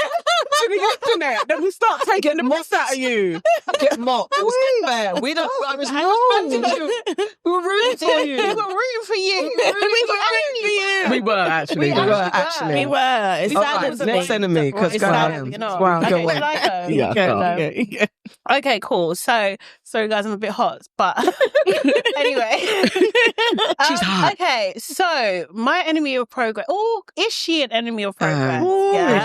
to the internet. Then we start taking the piss out of you.
Get mocked. It was unfair. We don't. I was respecting you. We were rooting for you.
We were rooting for you.
We were actually.
We were actually.
We were. It's
All
sad
right,
to
next
me.
enemy. Because
It's
go
sad,
ahead.
You know.
Wow.
Okay,
Go on.
should I go?
Yeah,
Yeah.
Okay, cool. So, sorry guys, I'm a bit hot, but anyway.
She's hot.
Okay, so my enemy of progress. Oh, is she an enemy of progress?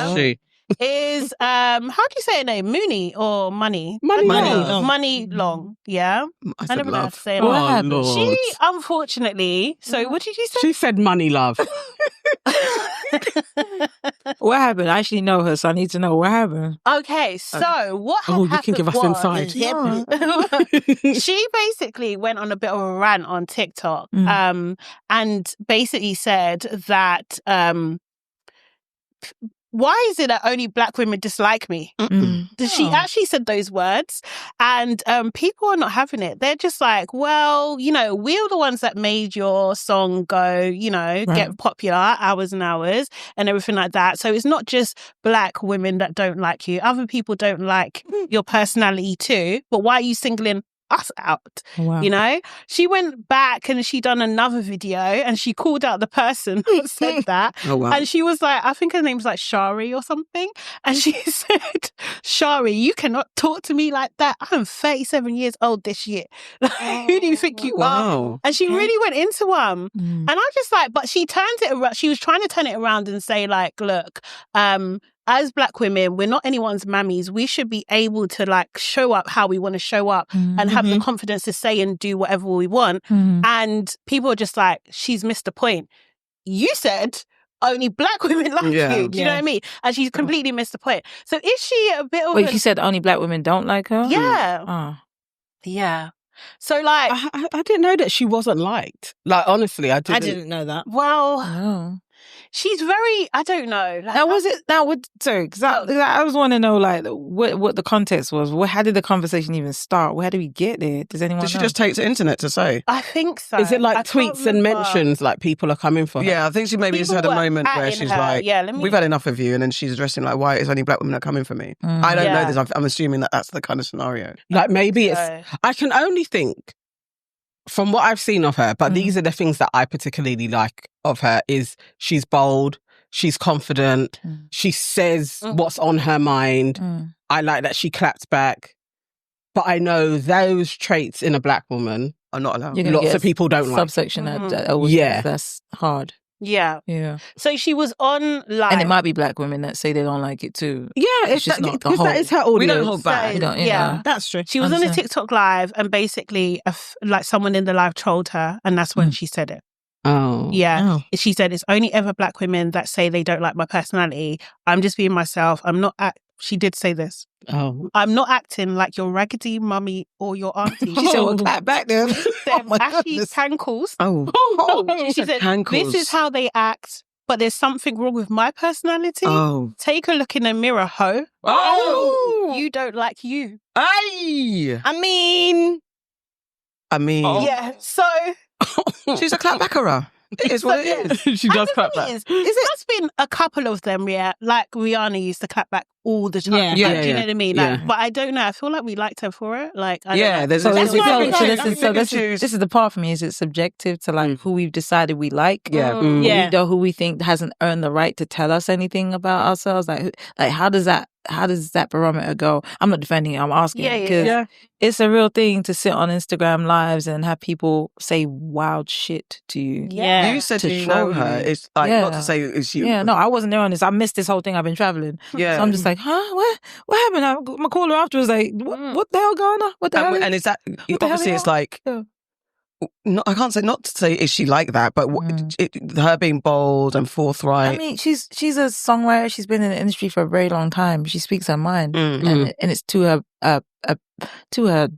Is she?
Is how do you say her name? Muni or Money?
Money
Long.
Money Long. Yeah,
I
I
said
never know how to
love.
say it.
Oh,
happened?
Lord.
She unfortunately. So what did you say?
She said money, love.
What happened? I actually know her, so I need to know what happened.
Okay, so what had
Oh, you
happened
can give us
was,
insight.
she basically went on a bit of a rant on TikTok, and basically said that why is it that only black women dislike me? She actually said those words, and people are not having it. They're just like, well, you know, we're the ones that made your song go, you know, get popular, hours and hours and everything like that. So it's not just black women that don't like you. Other people don't like your personality too. But why are you singling us out?
Wow.
You know, she went back and she done another video and she called out the person who said that.
Oh, wow.
And she was like, I think her name was like Shari or something. And she said, Shari, you cannot talk to me like that. I'm 37 years old this year. Who do you think you are? And she really went into them. And I'm just like, but she turned it around. She was trying to turn it around and say like, look, as black women, we're not anyone's mammies. We should be able to like show up how we want to show up and have the confidence to say and do whatever we want. And people are just like, she's missed the point. You said only black women like you. Do you know what I mean? And she's completely missed the point. So is she a bit of
Wait, she said only black women don't like her?
Yeah.
Oh.
Yeah. So like...
I didn't know that she wasn't liked. Like, honestly, I didn't.
I didn't know that.
Well...
Oh.
She's very, I don't know. Like,
Now, was it, sorry, because I was want to know, like, what the context was. How did the conversation even start? How did we get there? Does anyone
Did she
know?
just take to internet to say?
I think so.
Is it like
I can't
tweets and
remember.
mentions, like people are coming for her?
Yeah, I think she maybe just
People
had a
were
moment where
atting
she's
her.
like,
Yeah,
we've had enough of you. And then she's addressing like, why it's only black women that are coming for me. I don't know this. I'm assuming that that's the kind of scenario.
Like maybe
So-
it's, I can only think from what I've seen of her, but these are the things that I particularly like of her is she's bold, she's confident, she says what's on her mind. I like that she claps back. But I know those traits in a black woman
are not allowed.
You're gonna
lots
get
of people don't like.
subsection that always
Yeah.
that's hard.
Yeah.
Yeah.
So she was on live.
And it might be black women that say they don't like it too.
Yeah,
It's just not the
because
whole.
that is her audience.
We don't hold back.
You don't,
Yeah.
That's true.
She was on a
Understand.
TikTok live and basically like someone in the live trolled her and that's when she said it.
Oh.
Yeah. She said, it's only ever black women that say they don't like my personality. I'm just being myself. I'm not... She did say this.
Oh.
I'm not acting like your raggedy mummy or your auntie.
She said, well, clap back then.
Them ashy cankles.
Oh.
She said,
Cankles.
this is how they act, but there's something wrong with my personality.
Oh.
Take a look in the mirror, ho.
Oh.
You don't like you.
Aye.
I mean...
Yeah, so...
She's a clapbackerer. It is what it is.
She does clap back.
There's been a couple of them, yeah. Like Rihanna used to clap back all the time.
Yeah.
Like,
Yeah,
do you know
yeah.
what I mean? Like,
Yeah.
But I don't know. I feel like we liked her for it. Like, I
Yeah,
don't
there's
know.
a-
That's
there's
why
a-
we
there's
like-
this is the part for me. Is it subjective to like who we've decided we like?
Yeah.
Mm.
Yeah.
We know who we think hasn't earned the right to tell us anything about ourselves. Like how does that barometer go? I'm not defending it. I'm asking.
Yeah, yeah,
because
yeah.
it's a real thing to sit on Instagram lives and have people say wild shit to you.
Yeah.
You said
To
you know
troll
her.
you.
It's like
Yeah.
not to say it's you.
Yeah, no, I wasn't there on this. I missed this whole thing. I've been traveling.
Yeah.
So I'm just like, huh? What happened? I'm gonna call her afterwards. Like, what the hell going on? What the hell?
And is that
the hell
obviously
are
it's
you?
like
Yeah.
no, I can't say not to say is she like that, but her being bold and forthright.
I mean, she's a songwriter. She's been in the industry for a very long time. She speaks her mind, and it's to her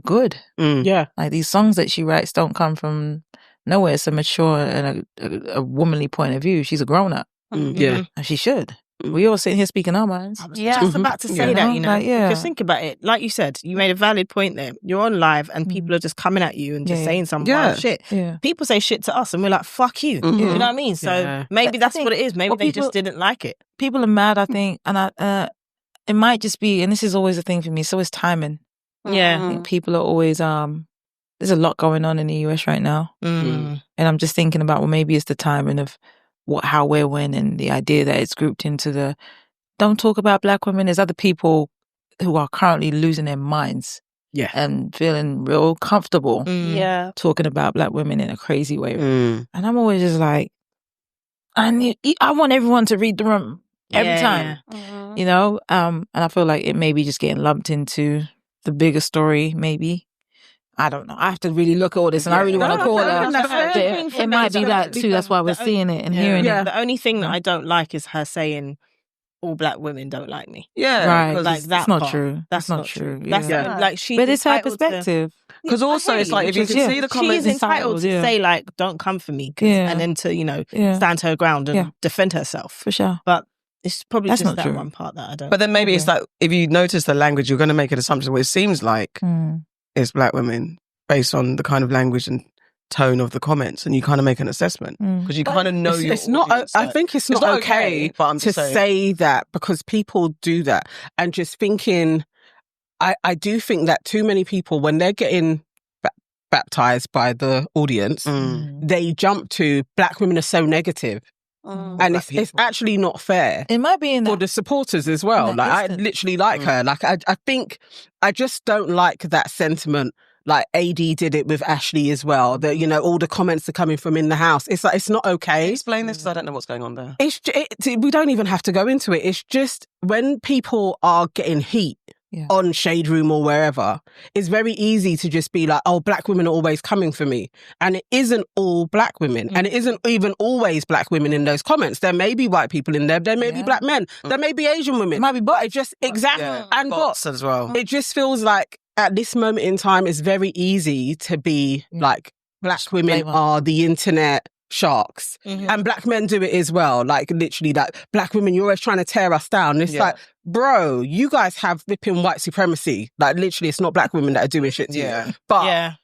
good.
Yeah.
Like these songs that she writes don't come from nowhere. It's a mature and a womanly point of view. She's a grown up,
Yeah.
and she should. We all sitting here speaking our minds.
I was
Yeah.
just about to say
Yeah.
that, you know.
Like, yeah.
Because think about it. Like you said, you made a valid point there. You're on live and people are just coming at you and just
Yeah.
saying some
Yeah.
wild shit.
Yeah.
People say shit to us and we're like, fuck you. You know what I mean? So
Yeah.
maybe that's
I
what
think-
it is. Maybe
well,
they
people-
just didn't like it.
People are mad, I think, and it might just be, and this is always a thing for me. So it's timing.
Yeah.
I think people are always there's a lot going on in the US right now.
Mm.
And I'm just thinking about, well, maybe it's the timing of how, where, when, and the idea that it's grouped into the don't talk about black women. There's other people who are currently losing their minds
Yeah.
and feeling real comfortable
Yeah.
talking about black women in a crazy way.
Mm.
And I'm always just like, I want everyone to read the room every
Yeah,
time,
Mhm.
you know? And I feel like it may be just getting lumped into the bigger story, maybe. I don't know. I have to really look at all this, and I really want to call her.
that's fair.
It might be that too. That's why we're seeing it and hearing it.
The only thing that I don't like is her saying all black women don't like me.
Yeah.
Right.
Because
Like
That's
that
not
part.
true.
That's
not true.
That's
Yeah.
like she.
But it's her
entitled to-
perspective.
because also it's like if you can
Yeah.
see the
She
comments.
is entitled to
Yeah.
say like, "Don't come for me," 'cause-
Yeah.
and then to
Yeah.
stand her ground and
Yeah.
defend herself.
For sure.
But It's probably
That's
just
not
that
true.
one part that I don't.
But then maybe it's like, if you notice the language, you're going to make an assumption where it seems like it's black women based on the kind of language and tone of the comments, and you kind of make an assessment because you kind of know
it's not. I think it's not okay
but I'm
to
just saying.
say that, because people do that, and just thinking. I do think that too many people, when they're getting baptized by the audience, they jump to black women are so negative. And it's actually not fair.
It might be
for the supporters as well. Like, I literally like her. Like, I think I just don't like that sentiment. Like, AD did it with Ashley as well. That, you know, all the comments are coming from in the house. It's like, it's not okay.
Explain this, because I don't know what's going on there.
We don't even have to go into it. It's just when people are getting heat on Shade Room or wherever, it's very easy to just be like, oh, black women are always coming for me. And it isn't all black women. And it isn't even always black women in those comments. There may be white people in there. There may be black men. There may be Asian women.
It might be bots.
It just, exactly. And bots
as well.
It just feels like at this moment in time, it's very easy to be like, black women are the internet sharks. And black men do it as well. Like, literally, like, black women, you're always trying to tear us down. It's like, bro, you guys have flipping white supremacy. Like, literally, it's not black women that are doing shit to you. But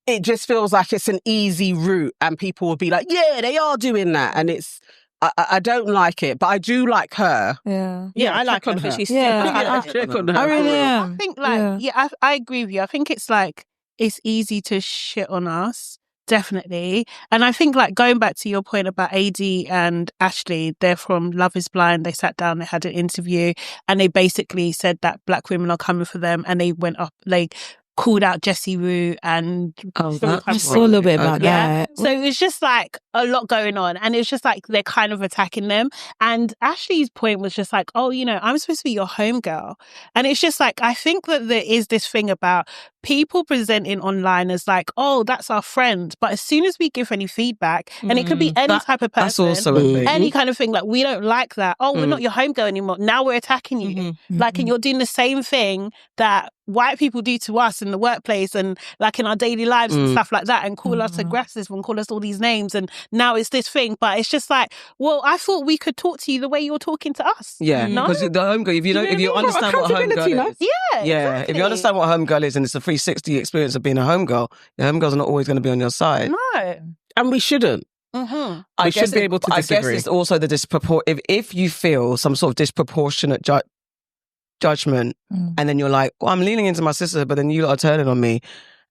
it just feels like it's an easy route, and people will be like, yeah, they are doing that. And it's, I don't like it, but I do like her.
Yeah, I like her. She's
I really am.
I think, like, I agree with you. I think it's like, it's easy to shit on us. Definitely. And I think, like, going back to your point about AD and Ashley, they're from Love is Blind. They sat down, they had an interview, and they basically said that black women are coming for them, and they went up, like, called out Jessie Rue and
I saw a little bit about that.
So it's just like a lot going on, and it's just like they're kind of attacking them. And Ashley's point was just like, oh, you know, I'm supposed to be your homegirl. And it's just like, I think that there is this thing about people presenting online as like, oh, that's our friend. But as soon as we give any feedback, and it could be any type of person,
that's also a thing.
any kind of thing, like, we don't like that. Oh, we're not your homegirl anymore. Now we're attacking you. Like, and you're doing the same thing that white people do to us in the workplace and like in our daily lives and stuff like that, and call us aggressive and call us all these names, and now it's this thing. But it's just like, well, I thought we could talk to you the way you're talking to us.
Because the homegirl, if you understand what homegirl is, if you understand what homegirl is, and it's a 360 experience of being a homegirl, your homegirls are not always going to be on your side.
No,
and we shouldn't. We should be able to disagree.
I guess it's also the if you feel some sort of disproportionate judgment, and then you're like, well, I'm leaning into my sister, but then you lot are turning on me.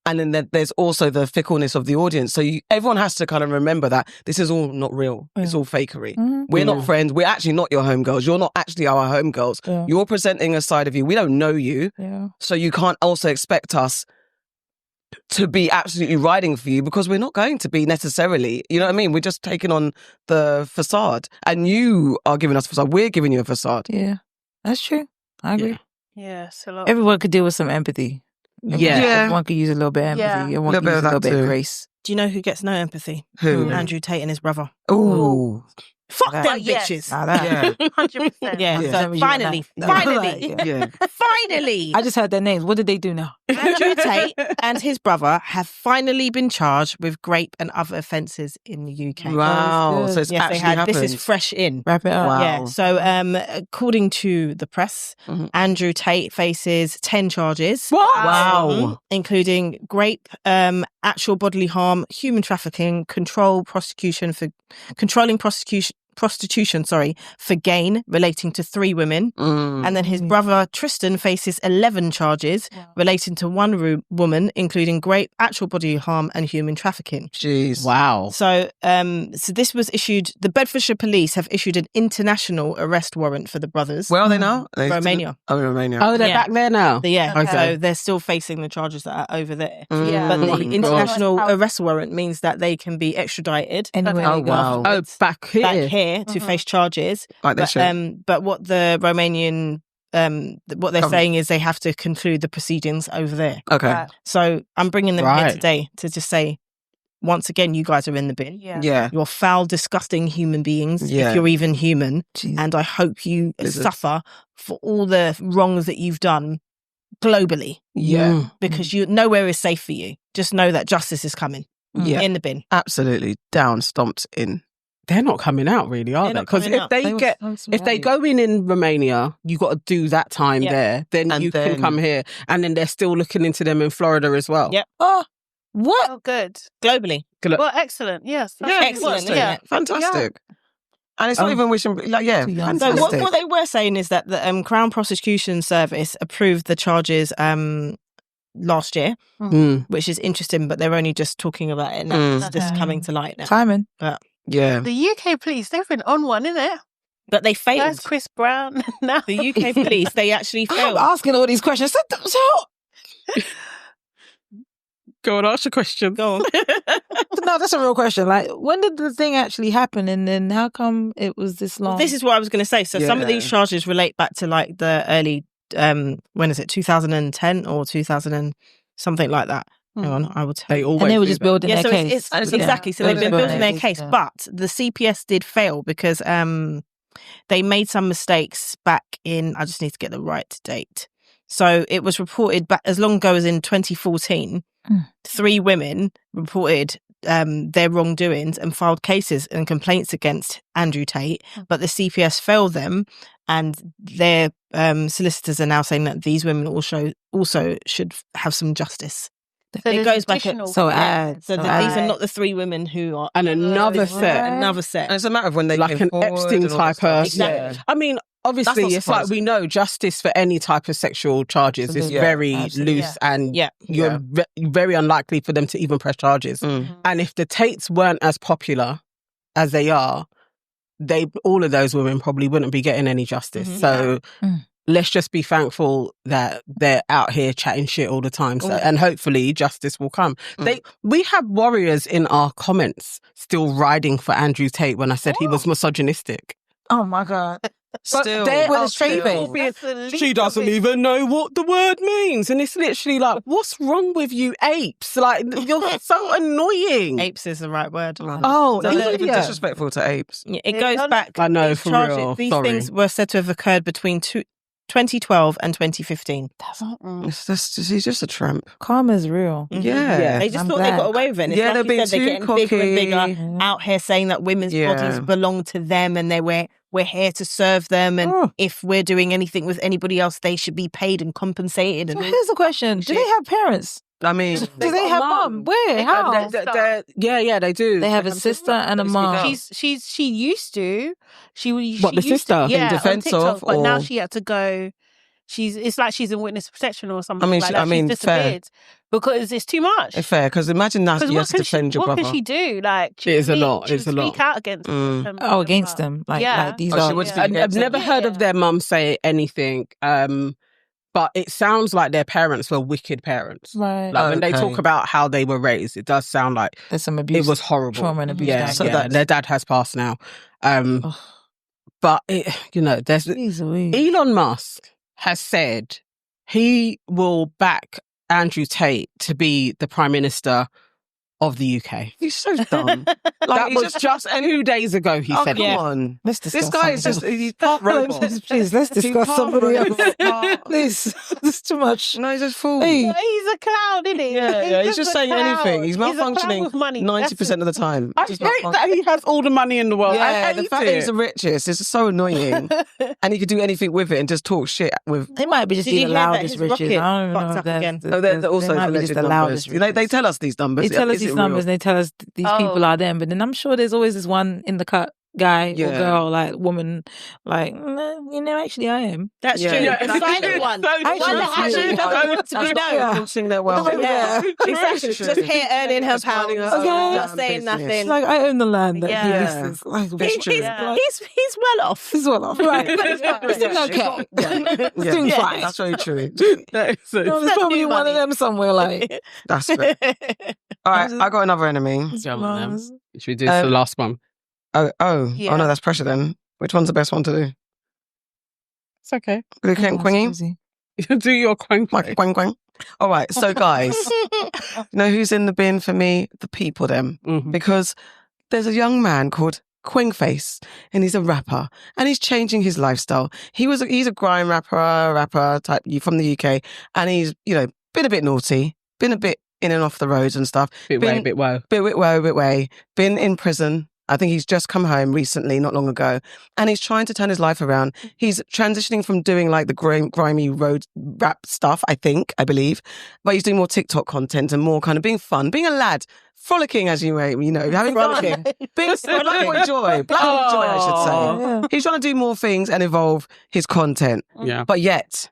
And then there's also the fickleness of the audience. So everyone has to kind of remember that this is all not real. It's all fakery. We're not friends. We're actually not your homegirls. You're not actually our homegirls. You're presenting a side of you. We don't know you. So you can't also expect us to be absolutely riding for you, because we're not going to be necessarily. You know what I mean? We're just taking on the facade. And you are giving us a facade. We're giving you a facade.
Yeah, that's true. I agree.
Yeah, so
everyone could deal with some empathy. Everyone could use a little bit of empathy. Everyone could use a little bit of grace.
Do you know who gets no empathy?
Who?
Andrew Tate and his brother.
Ooh.
Fuck them bitches.
100%.
Yeah, so finally. Finally.
I just heard their names. What did they do now?
Andrew Tate and his brother have finally been charged with rape and other offences in the UK.
Wow. So it's actually happened.
This is fresh in.
Wrap it up.
Wow.
Yeah. So according to the press, Andrew Tate faces 10 charges.
What?
Wow.
Including rape, actual bodily harm, human trafficking, controlling prostitution for gain relating to 3 women. And then his brother Tristan faces 11 charges relating to 1 woman, including rape, actual bodily harm and human trafficking.
Jeez.
Wow.
So this was issued, the Bedfordshire police have issued an international arrest warrant for the brothers.
Where are they now?
Romania.
Romania.
Oh, they're back there now?
So they're still facing the charges that are over there.
Yeah.
But the international arrest warrant means that they can be extradited.
Anyway,
back here.
To face charges.
Like
but what the Romanian what they're saying is they have to conclude the proceedings over there.
Okay.
So I'm bringing them here today to just say, once again, you guys are in the bin. You're foul, disgusting human beings, if you're even human. And I hope you suffer for all the wrongs that you've done globally. Because nowhere is safe for you. Just know that justice is coming. In the bin.
Absolutely. Down, stomped in.
they're not coming out really, are
They're
they?
not
Because
coming
if
out.
they get, if they go in Romania, you got to do that time there. Then
And
you
then-
can come here, and then they're still looking into them in Florida as well.
Yep.
Oh, what?
Oh, good.
Globally.
Well, excellent. Yes.
Yeah,
That's
excellent,
Yeah.
fantastic. And it's not even wishing, like, yeah,
Too young.
So
fantastic.
what they were saying is that the Crown Prosecution Service approved the charges last year,
Mm.
which is interesting, but they're only just talking about it now.
Mm.
It's just coming to light now.
Timing.
Yeah.
The UK police, they've been on one, isn't it?
But they failed.
First Chris Brown. Now
The UK police, they actually
I'm
failed.
asking all these questions. So
Go on, ask your question.
Go on.
no, that's a real question. Like, when did the thing actually happen, and then how come it was this long?
This is what I was going to say. So some of these
Yeah.
charges relate back to like the early, when is it, 2010 or 2000 and something like that. Hang on, I will tell
They
you.
always
and they were
do
just
that.
building
Yeah,
their
so
case.
it's
Yeah.
exactly. So
They
they've
were
been
just
building their
their
case,
yeah.
but the CPS did fail because they made some mistakes back in. I just need to get the right date. So it was reported back as long ago as in 2014. 3 women reported their wrongdoings and filed cases and complaints against Andrew Tate, but the CPS failed them, and their solicitors are now saying that these women also should have some justice.
So
It
there's
goes back
additional-
So
Yeah.
add.
So
so
that these
add.
are not the 3 women who are
And another
What?
set.
another set.
And it's a matter of when they
Like
came
an
forward
Epstein
and all that
type
stuff.
person.
Exactly.
Yeah.
I mean, obviously,
That's not
it's like we
surprising.
know justice for any type of sexual charges is
Absolutely.
very
Absolutely.
loose, and
Yeah.
you're very unlikely for them to even press charges.
Mm.
And if the Tates weren't as popular as they are, all of those women probably wouldn't be getting any justice.
Mhm.
So
Mm.
let's just be thankful that they're out here chatting shit all the time. So, and hopefully justice will come.
Mm.
We had warriors in our comments still riding for Andrew Tate when I said he was misogynistic.
Oh my God.
Still.
they
With
are
a straight
still
face.
being-
That's the least
She
of
doesn't
it.
even know what the word means. And it's literally like, what's wrong with you apes? Like, you're so annoying.
Apes is the right word.
Oh,
That's not even
yeah.
disrespectful to apes.
Yeah, it
It
goes
does-
back.
I know,
these
for
charges-
real.
These
Sorry.
things were said to have occurred between 2012 and 2015.
He's just a tramp.
Karma's real.
Yeah.
They just
I'm
thought they
glad.
got away with it. And it's
Yeah,
like
they're
you
being
said, they're
too
getting bigger and bigger
cocky.
out here saying that women's
Yeah.
bodies belong to them and we're here to serve them. And
Oh.
if we're doing anything with anybody else, they should be paid and compensated.
So
And
here's the question: do they have parents?
I mean,
Do
They've
they
got a
have
mum.
mum? Where? How?
Yeah, they do.
They have a sister and a mom.
She used to. She
What,
used
the sister?
To, yeah,
In defense
on TikTok,
of,
but now
or-
she had to go. It's like she's in witness protection or something.
I mean,
like
she-
that.
I mean,
she's
fair.
disappeared because it's too much.
fair, because imagine now
Because
you have to defend your
what
brother.
can she do? Like,
It is a lot,
She
it's
would
a lot.
speak out against
Mm.
them.
Oh, against them. Like these
Oh, she
are.
would speak
I've
against them.
never heard of their mum say anything, but it sounds like their parents were wicked parents.
Right.
Like when they
Okay.
talk about how they were raised, it does sound like
There's some abuse.
it was horrible.
trauma and abuse.
Yeah,
down
So
yeah.
there.
that's-
Their dad has passed now. But there's
Jeez Louise.
Elon Musk has said he will back Andrew Tate to be the Prime Minister of the UK.
He's so dumb.
That
he's
was just 2 days ago he
Oh,
said
come
that.
on.
Let's discuss.
This guy is just,
something
he's part robot.
else. Please, let's discuss
part
somebody else.
robot.
Please, this is too much.
No, he's just fool.
Hey.
He's a clown, isn't he?
Yeah, he's just
a
saying
clown.
anything. He's
a clown
malfunctioning
with money.
90% of the time.
I
Just
hate that he has all the money in the world. I
Yeah,
hate
the fact that he's the
it.
richest is so annoying. And he could do anything with it and just talk shit with.
They might be just
Did
be
you
the
hear that
loudest
his
riches.
rocket
I don't
fucked
know.
up again?
Oh, they're also
they might be
alleged
just the
numbers.
loudest riches.
They tell us these numbers.
They tell us
Is
these
it
numbers.
real?
They tell us these people are them. But then I'm sure there's always this one in the cut guy or
Yeah.
girl, like woman, like actually I am.
That's
Yeah.
true.
Yeah,
The silent one.
So
One that
true.
actually doesn't want to be known.
Don't sing that well.
Yeah, exactly.
True.
Just here earning her
Just minding
pounds,
her
own
not
damn
saying
business.
nothing.
It's like I own the land that
Yeah.
he
Yeah.
leases. Like,
It's
He's,
true.
Yeah.
he's well off.
He's well off. Right.
It's
doing okay.
Yeah.
It's doing
Yeah.
fine.
That's very true.
That is so
No, there's
not
probably
new
one of
money.
them somewhere. Like,
That's good. All right, I got another enemy.
Jump on them.
Mars.
Should we do the last one?
Oh
Yeah.
no, that's pressure then. Which one's the best one to do?
It's okay.
Do Quingy?
Susie.
Do your quang.
Like quang quang. All right, so guys, you know who's in the bin for me? The people them.
Mhm.
Because there's a young man called Kwengface, and he's a rapper, and he's changing his lifestyle. He's a grime rapper type from the UK, and he's been a bit naughty, been a bit in and off the roads and stuff,
Bit way, bit woe.
bit way, been in prison I think he's just come home recently, not long ago, and he's trying to turn his life around. He's transitioning from doing like the grimy road rap stuff, I believe, but he's doing more TikTok content and more kind of being fun, being a lad, frolicking as you may, having fun. Being black boy joy, I should say.
Yeah.
He's trying to do more things and evolve his content.
Yeah.
But yet,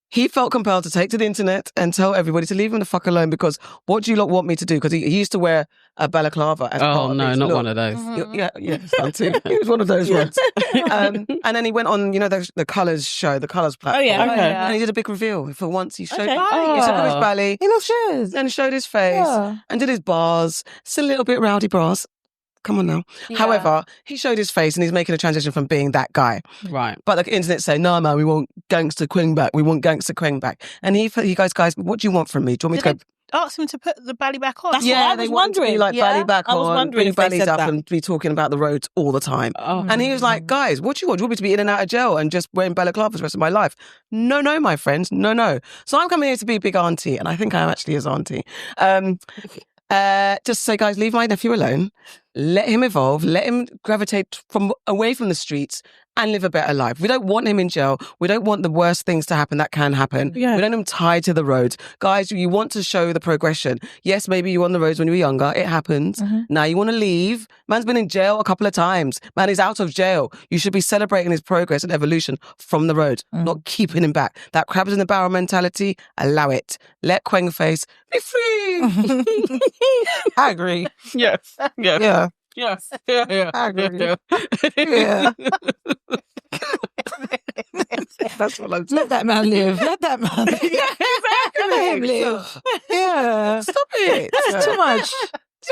he felt compelled to take to the internet and tell everybody to leave him the fuck alone because what do you lot want me to do? Because he used to wear a balaclava as part of
no,
his
not
look.
one of those.
Yeah, some too. He was one of those ones. And then he went on, the Colours show, the Colours platform.
Oh, yeah.
Okay.
And he did a big reveal. For once, he showed
Okay.
he took off his belly
He looks shoes.
and showed his face and did his bars. It's a little bit rowdy bras. Come on now.
Yeah.
However, he showed his face and he's making a transition from being that guy.
Right.
But the internet say, no, man, we want gangster Kweng back. We want gangster Kweng back. And he goes, guys, what do you want from me? Do you want me
Did
to go?
Ask him to put the belly back on.
That's what I was
they want to be
wondering.
like
Yeah.
belly back
I was
on,
wondering
bring
if they
bellies
said
up
that.
and be talking about the roads all the time.
Oh.
And he was like, guys, what do you want? Do you want me to be in and out of jail and just wearing balaclavas the rest of my life? No, my friends. No. So I'm coming here to be a big auntie. And I think I am actually his auntie. Just say, guys, leave my nephew alone. Let him evolve. Let him gravitate away from the streets and live a better life. We don't want him in jail. We don't want the worst things to happen that can happen.
Yeah.
We don't want him tied to the roads. Guys, you want to show the progression. Yes, maybe you were on the roads when you were younger. It happens. Now you want to leave. Man's been in jail a couple of times. Man is out of jail. You should be celebrating his progress and evolution from the road, not keeping him back. That crabs in the barrel mentality, allow it. Let Kwengface be free.
I agree.
Yes. Yes.
Yeah.
Yes. Yeah.
I agree.
Yeah.
Yeah.
That's what I'm saying.
Let that man live. Let that man live. Let him live. Yeah.
Stop it.
That's too much.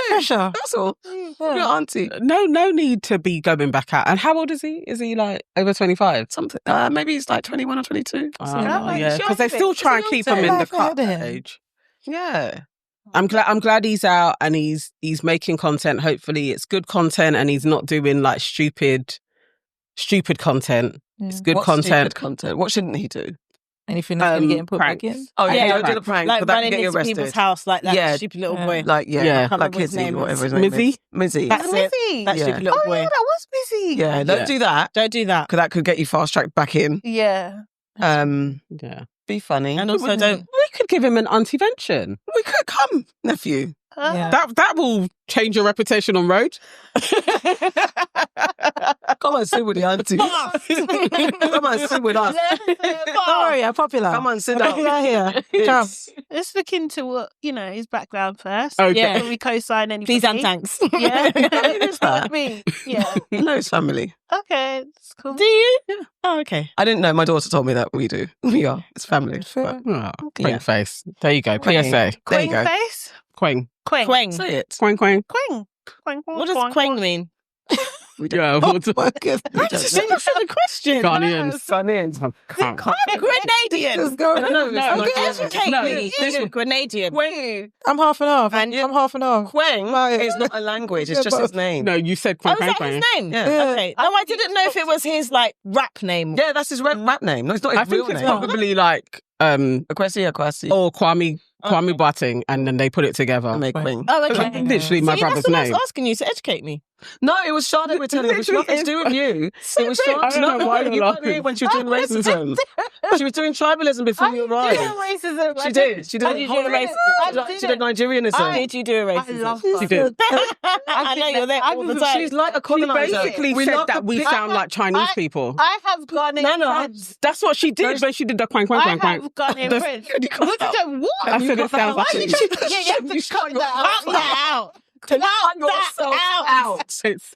Pressure.
That's all. Your auntie.
No need to be going back out. And how old is he? Is he like over 25?
Something. Maybe he's like 21 or 22.
Yeah, because they still try and keep him in the
Life ahead
cut
of him.
age.
Yeah.
I'm glad he's out and he's making content. Hopefully it's good content and he's not doing like stupid content. It's good
What's
content.
stupid content? What shouldn't he do?
Anything that's going to get him put
pranks.
back in?
Oh,
Yeah,
don't do the prank.
Like
but that can
running
get you
into
arrested.
people's house like that
Yeah.
stupid little
Yeah.
boy.
Like,
Yeah.
yeah,
Can't
like
remember what his
Kizzy,
name
or whatever
is.
his name
Mizzy?
is. Mizzy.
That's it.
Mizzy.
That
Yeah.
stupid little
Oh,
boy.
yeah, that was busy.
Yeah, don't
Yeah.
do that.
Don't do that.
Because that could get you fast-tracked back in.
Yeah.
Yeah.
Be funny.
And also don't.
We could give him an auntie-vention.
We could come, nephew.
Yeah.
That will change your reputation on road.
Come and sit with the auntie. Come and sit with us.
Don't worry, I'm popular.
Come and sit
I'm
down.
popular here. Come.
Let's look into what, his background first.
Okay.
Yeah.
Before we co-sign anything.
Please and thanks.
Yeah.
It's that.
Me. Yeah.
He knows family.
Okay. That's cool.
Do you? Oh, okay.
I didn't know. My daughter told me that we do. We are. It's family.
Fair.
But
Oh, Kwengface. There you go.
Kweng.
PSA.
There you go.
Kwengface?
Kweng.
Kweng.
Kweng.
Say it.
Kweng.
Kweng. Kweng.
What does Kweng mean?
We don't.
Yeah. What's
My goodness.
We don't
Just
know.
answer the question.
Ghanaians?
Ghanaians.
Can't.
Grenadian.
Let's go.
No,
Okay,
it's not-
educate
No,
me.
this one-
Grenadian.
Kweng.
I'm half and half.
And
I'm half and half.
Kweng
Right.
is not a language. It's
Yeah,
just
but-
his name.
No, you said
Oh,
Kweng.
is that
Kweng.
his name?
Yeah.
Okay. No, I didn't know if it was his rap name.
Yeah, that's his rap name. No, it's not his
I
real
think it's
name.
probably like
Akwesi.
or Kwame Butting, and then they put it together.
I make Kweng.
Oh,
It's
okay.
literally my
See,
brother's
that's what I
name.
was asking you to educate me.
No, it was Sade we're telling. It was nothing to do with you. It was
I
Sade.
don't know why you're
you weren't
laughing.
here when she was doing racism. She was doing tribalism before you arrived.
racism.
She did. She did.
Did you do the racism?
She did Nigerianism.
Did you do a
I
racism?
love
She
her.
did.
I know you're there all the time.
She's like a
She
colonizer.
basically
We
said
love
that
the
we
big-
sound like Chinese people.
I have Ghanaian friends.
That's what she did when she did the Kweng.
I have Ghanaian friends. What did you what?
I said it sounds like
Why did you have to cut that
Cut that out. Cut that out.
It's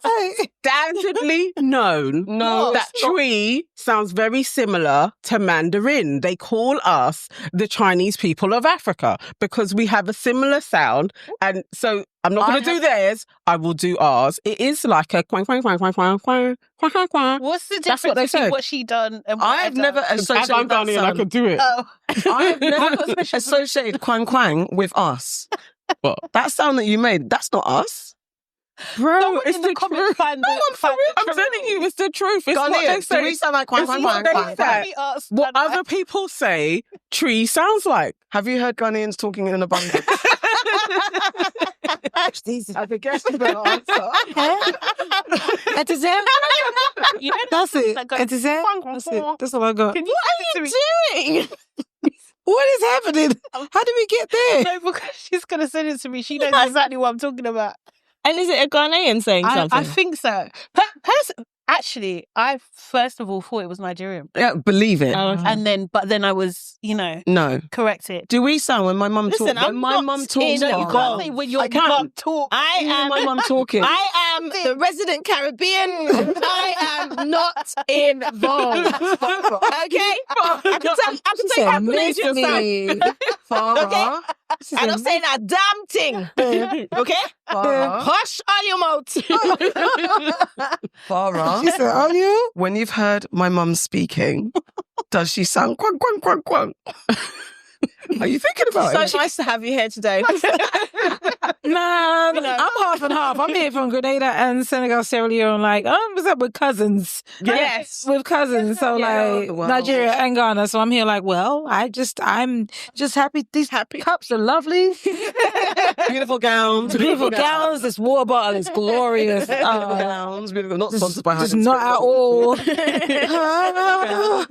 Hey.
standardly known
No,
that tree sounds very similar to Mandarin. They call us the Chinese people of Africa because we have a similar sound. And so I'm not going to do theirs. I will do ours. It is like a quang, quang, quang, quang, quang, quang, quang, quang, quang.
What's the
That's what
difference
they
between
said.
what she done and what
I've never
done?
As
associated
I'm
that
Ghanaian, I
sound.
could do it.
Oh.
I've never associated Kwang Kwang with us.
What?
That sound that you made, that's not us.
Bro,
Someone
it's
in
the
the comments
truth.
find
I'm telling you, it's the truth. It's what they
Ghanaians, do
say.
we sound like Kwang
It's
Kwang
what
Kwang
they
Kwang?
say.
Us,
What
and
other people say tree sounds like.
Have you heard Ghanaians talking in an abundance?
I guess the answer. Etizem?
You know,
That's it.
that goes,
Etizem? That's it. That's all I got.
Can you
What are you doing?
What is happening? How did we get there?
No, because she's going to send it to me. She knows exactly what I'm talking about.
And is it a Ghanaian saying something?
I think so. Actually, I first of all thought it was Nigerian.
Yeah, believe it.
Oh, okay.
But then I was,
No.
corrected.
Do we sound when my mum talks?
Listen,
When
I'm
my
not
mum talks,
in
You
Wow.
can't say when your
I can.
mum talks.
I am
my mum talking.
I am the resident Caribbean. I am not involved. Okay? I can tell you how pleased you sound.
Farrah.
I don't say that damn thing. Okay? Hush all your mouth.
Farrah,
She said, "Are you?"
when you've heard my mum speaking, does she sound quang, quang, quang, quang? Are you thinking about it?
So nice to have you here today.
Nah, I'm half and half. I'm here from Grenada and Senegal, Sierra Leone. Like, what's up with cousins?
Yes.
With cousins. So like
Wow.
Nigeria and Ghana. So I'm here like, well, I'm just happy. These cups are lovely.
Beautiful gowns.
Beautiful gowns. This water bottle is glorious.
Beautiful gowns. Beautiful. Not sponsored by
Just
Heineken
not at all.
Beautiful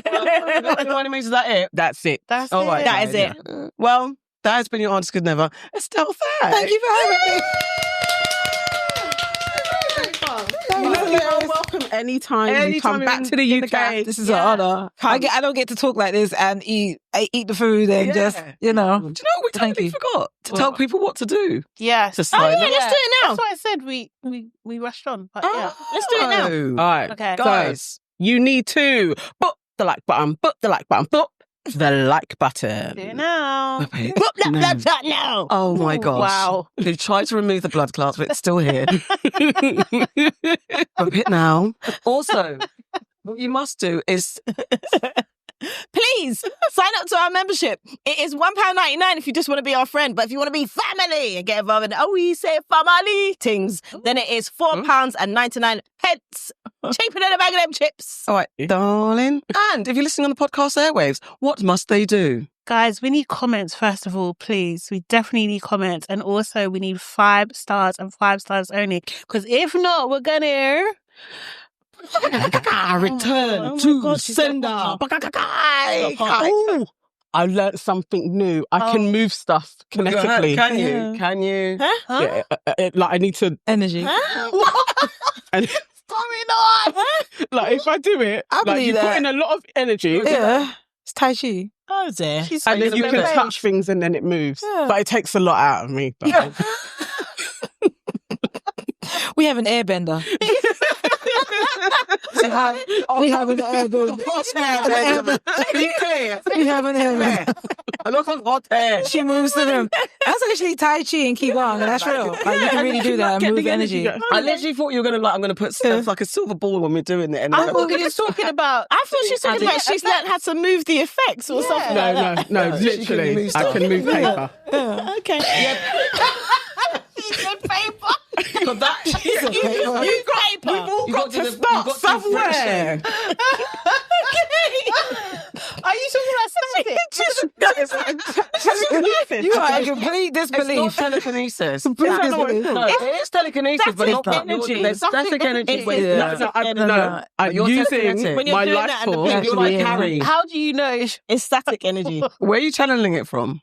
gowns. What means is that it?
That's it.
That's
All
it.
right.
That is it.
Well, that has been your Aunties Could Never. Estelle, thanks.
Thank you for having me.
You're welcome anytime you come
you're
back
in
to the
the
UK.
This is an honor. I don't get to talk like this and eat the food and just,
Do you know what we
Thank
totally
you.
forgot? To tell people what to do.
Yes.
To sign up.
Let's do it now.
That's what I said. We rushed on. But yeah.
Let's do it now.
Oh.
All right,
Okay.
Guys.
you need to put the like button, put the like button, put the like button.
Do it now.
Whip it.
Whoop, that
No.
blood shot now.
Oh my gosh.
Wow.
They've tried to remove the blood clots, but it's still here. Whip it now. Also, what you must do is
Please sign up to our membership. It is £1.99 if you just want to be our friend. But if you want to be family and get involved in we say family things, then it is £4.99. Cheaper than a bag of them chips.
all right, darling. And if you're listening on the podcast airwaves, what must they do?
Guys, we need comments, first of all, please. We definitely need comments. And also, we need 5 stars and 5 stars only. Because if not, we're going to...
Return
Oh my
to
God, she's
sender.
Ooh, I learnt something new. I can move stuff kinetically.
Can you? Can you?
Yeah, like I need to,
energy.
and like if I do it,
I
like
believe
you put
that.
in a lot of energy,
Yeah. It's Tai Chi.
Oh, dear.
and then you can touch things and then it moves.
Yeah.
But it takes a lot out of me. But
We have an airbender. We have an airbender. We have an airbender.
A lot of hot air.
She moves the room. That's actually Tai Chi and Qigong, and that's real. Like, you can really do that and
Get
move
the
energy.
I literally thought you were gonna I'm gonna put like a silver ball when we're doing it. And
I thought you were talking about...
I thought she was talking about she's learned how to move the effects or something like that.
no,
She can
literally,
move
I
stuff.
can move paper.
Okay.
But that
We've
Got to start somewhere.
Are you talking about something?
You are in complete
it's not
disbelief.
telekinesis.
Complete disbelief.
No, it is telekinesis, but not
energy.
There's static energy.
It's-
when
it's-
you're-
No, I'm
You're
using
telekinetic.
When you're
my
doing
life
that and the
force.
people
You're like
Yeah.
Harry.
How do you know?
It's static energy.
Where are you channeling it from?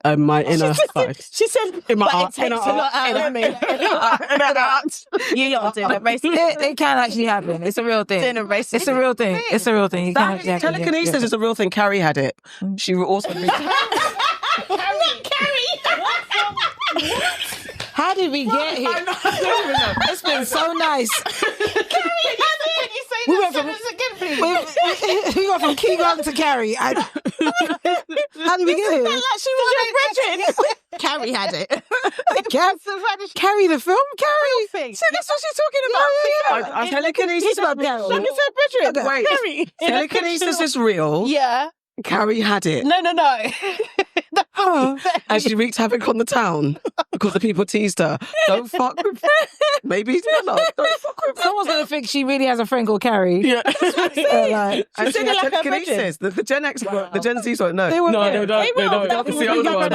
My inner side.
She said,
In my
but
art,
it takes
inner
a lot out of me. You lot are doing it, basically.
It can actually happen. It's a real thing.
Doing a race.
It's a real thing. It's a real thing. You can actually happen.
Telekinesis is a real thing. Carrie had it. She also.
How did we get here? It's been so nice. We went from Qigong to Carrie. How did we get here?
She was your brethren. Carrie had it.
Carrie the film? Carrie?
Thing.
That's what she's talking about.
Telekinesis. Wait, telekinesis is real.
Yeah.
Carrie had it.
No.
Oh.
And she wreaked havoc on the town. because the people teased her. Don't fuck with maybe he's not. Don't fuck with
Someone's going to think she really has a friend called Carrie.
Yeah.
Like,
and she
singing
had
like her
telekinesis. The Gen X, the Gen Z won't know.
they were
No,
there.
they don't. They don't. It's the older one.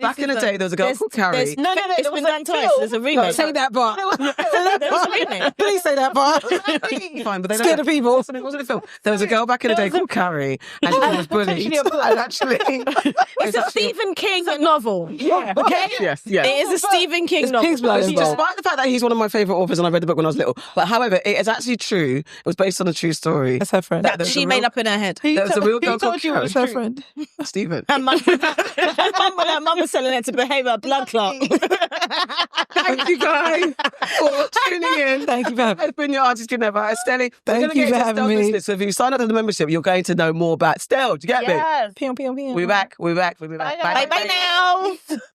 Back in the day, there was a girl called Carrie.
No,
It's
been done twice. There's a remake.
Say that part.
There's a remake.
Please say that part.
Fine, but they
Scared of people.
It wasn't a film. There was a girl back in the day called Carrie, and she was bullied. And actually,
It's a Stephen King novel.
Yeah.
Okay?
Yes.
It is a Stephen King novel.
Pig's blood involved.
despite the fact that he's one of my favourite authors and I read the book when I was little, but however, it is actually true. It was based on a true story.
That's her friend.
That she made up in her head.
There was a real girl called
That's
Carrie.
her friend.
Stephen.
Her mum was selling it to behave a blood clot.
Thank you guys for tuning in.
Thank you for having me.
It's been your Aunties Never. Estelle,
Thank you for having me.
So if you sign up to the membership, you're going to know more about Estelle. Do you get me?
Yes.
Pew, pew, pew.
We'll be back. We'll be back. We'll be back.
Bye,
Bye now.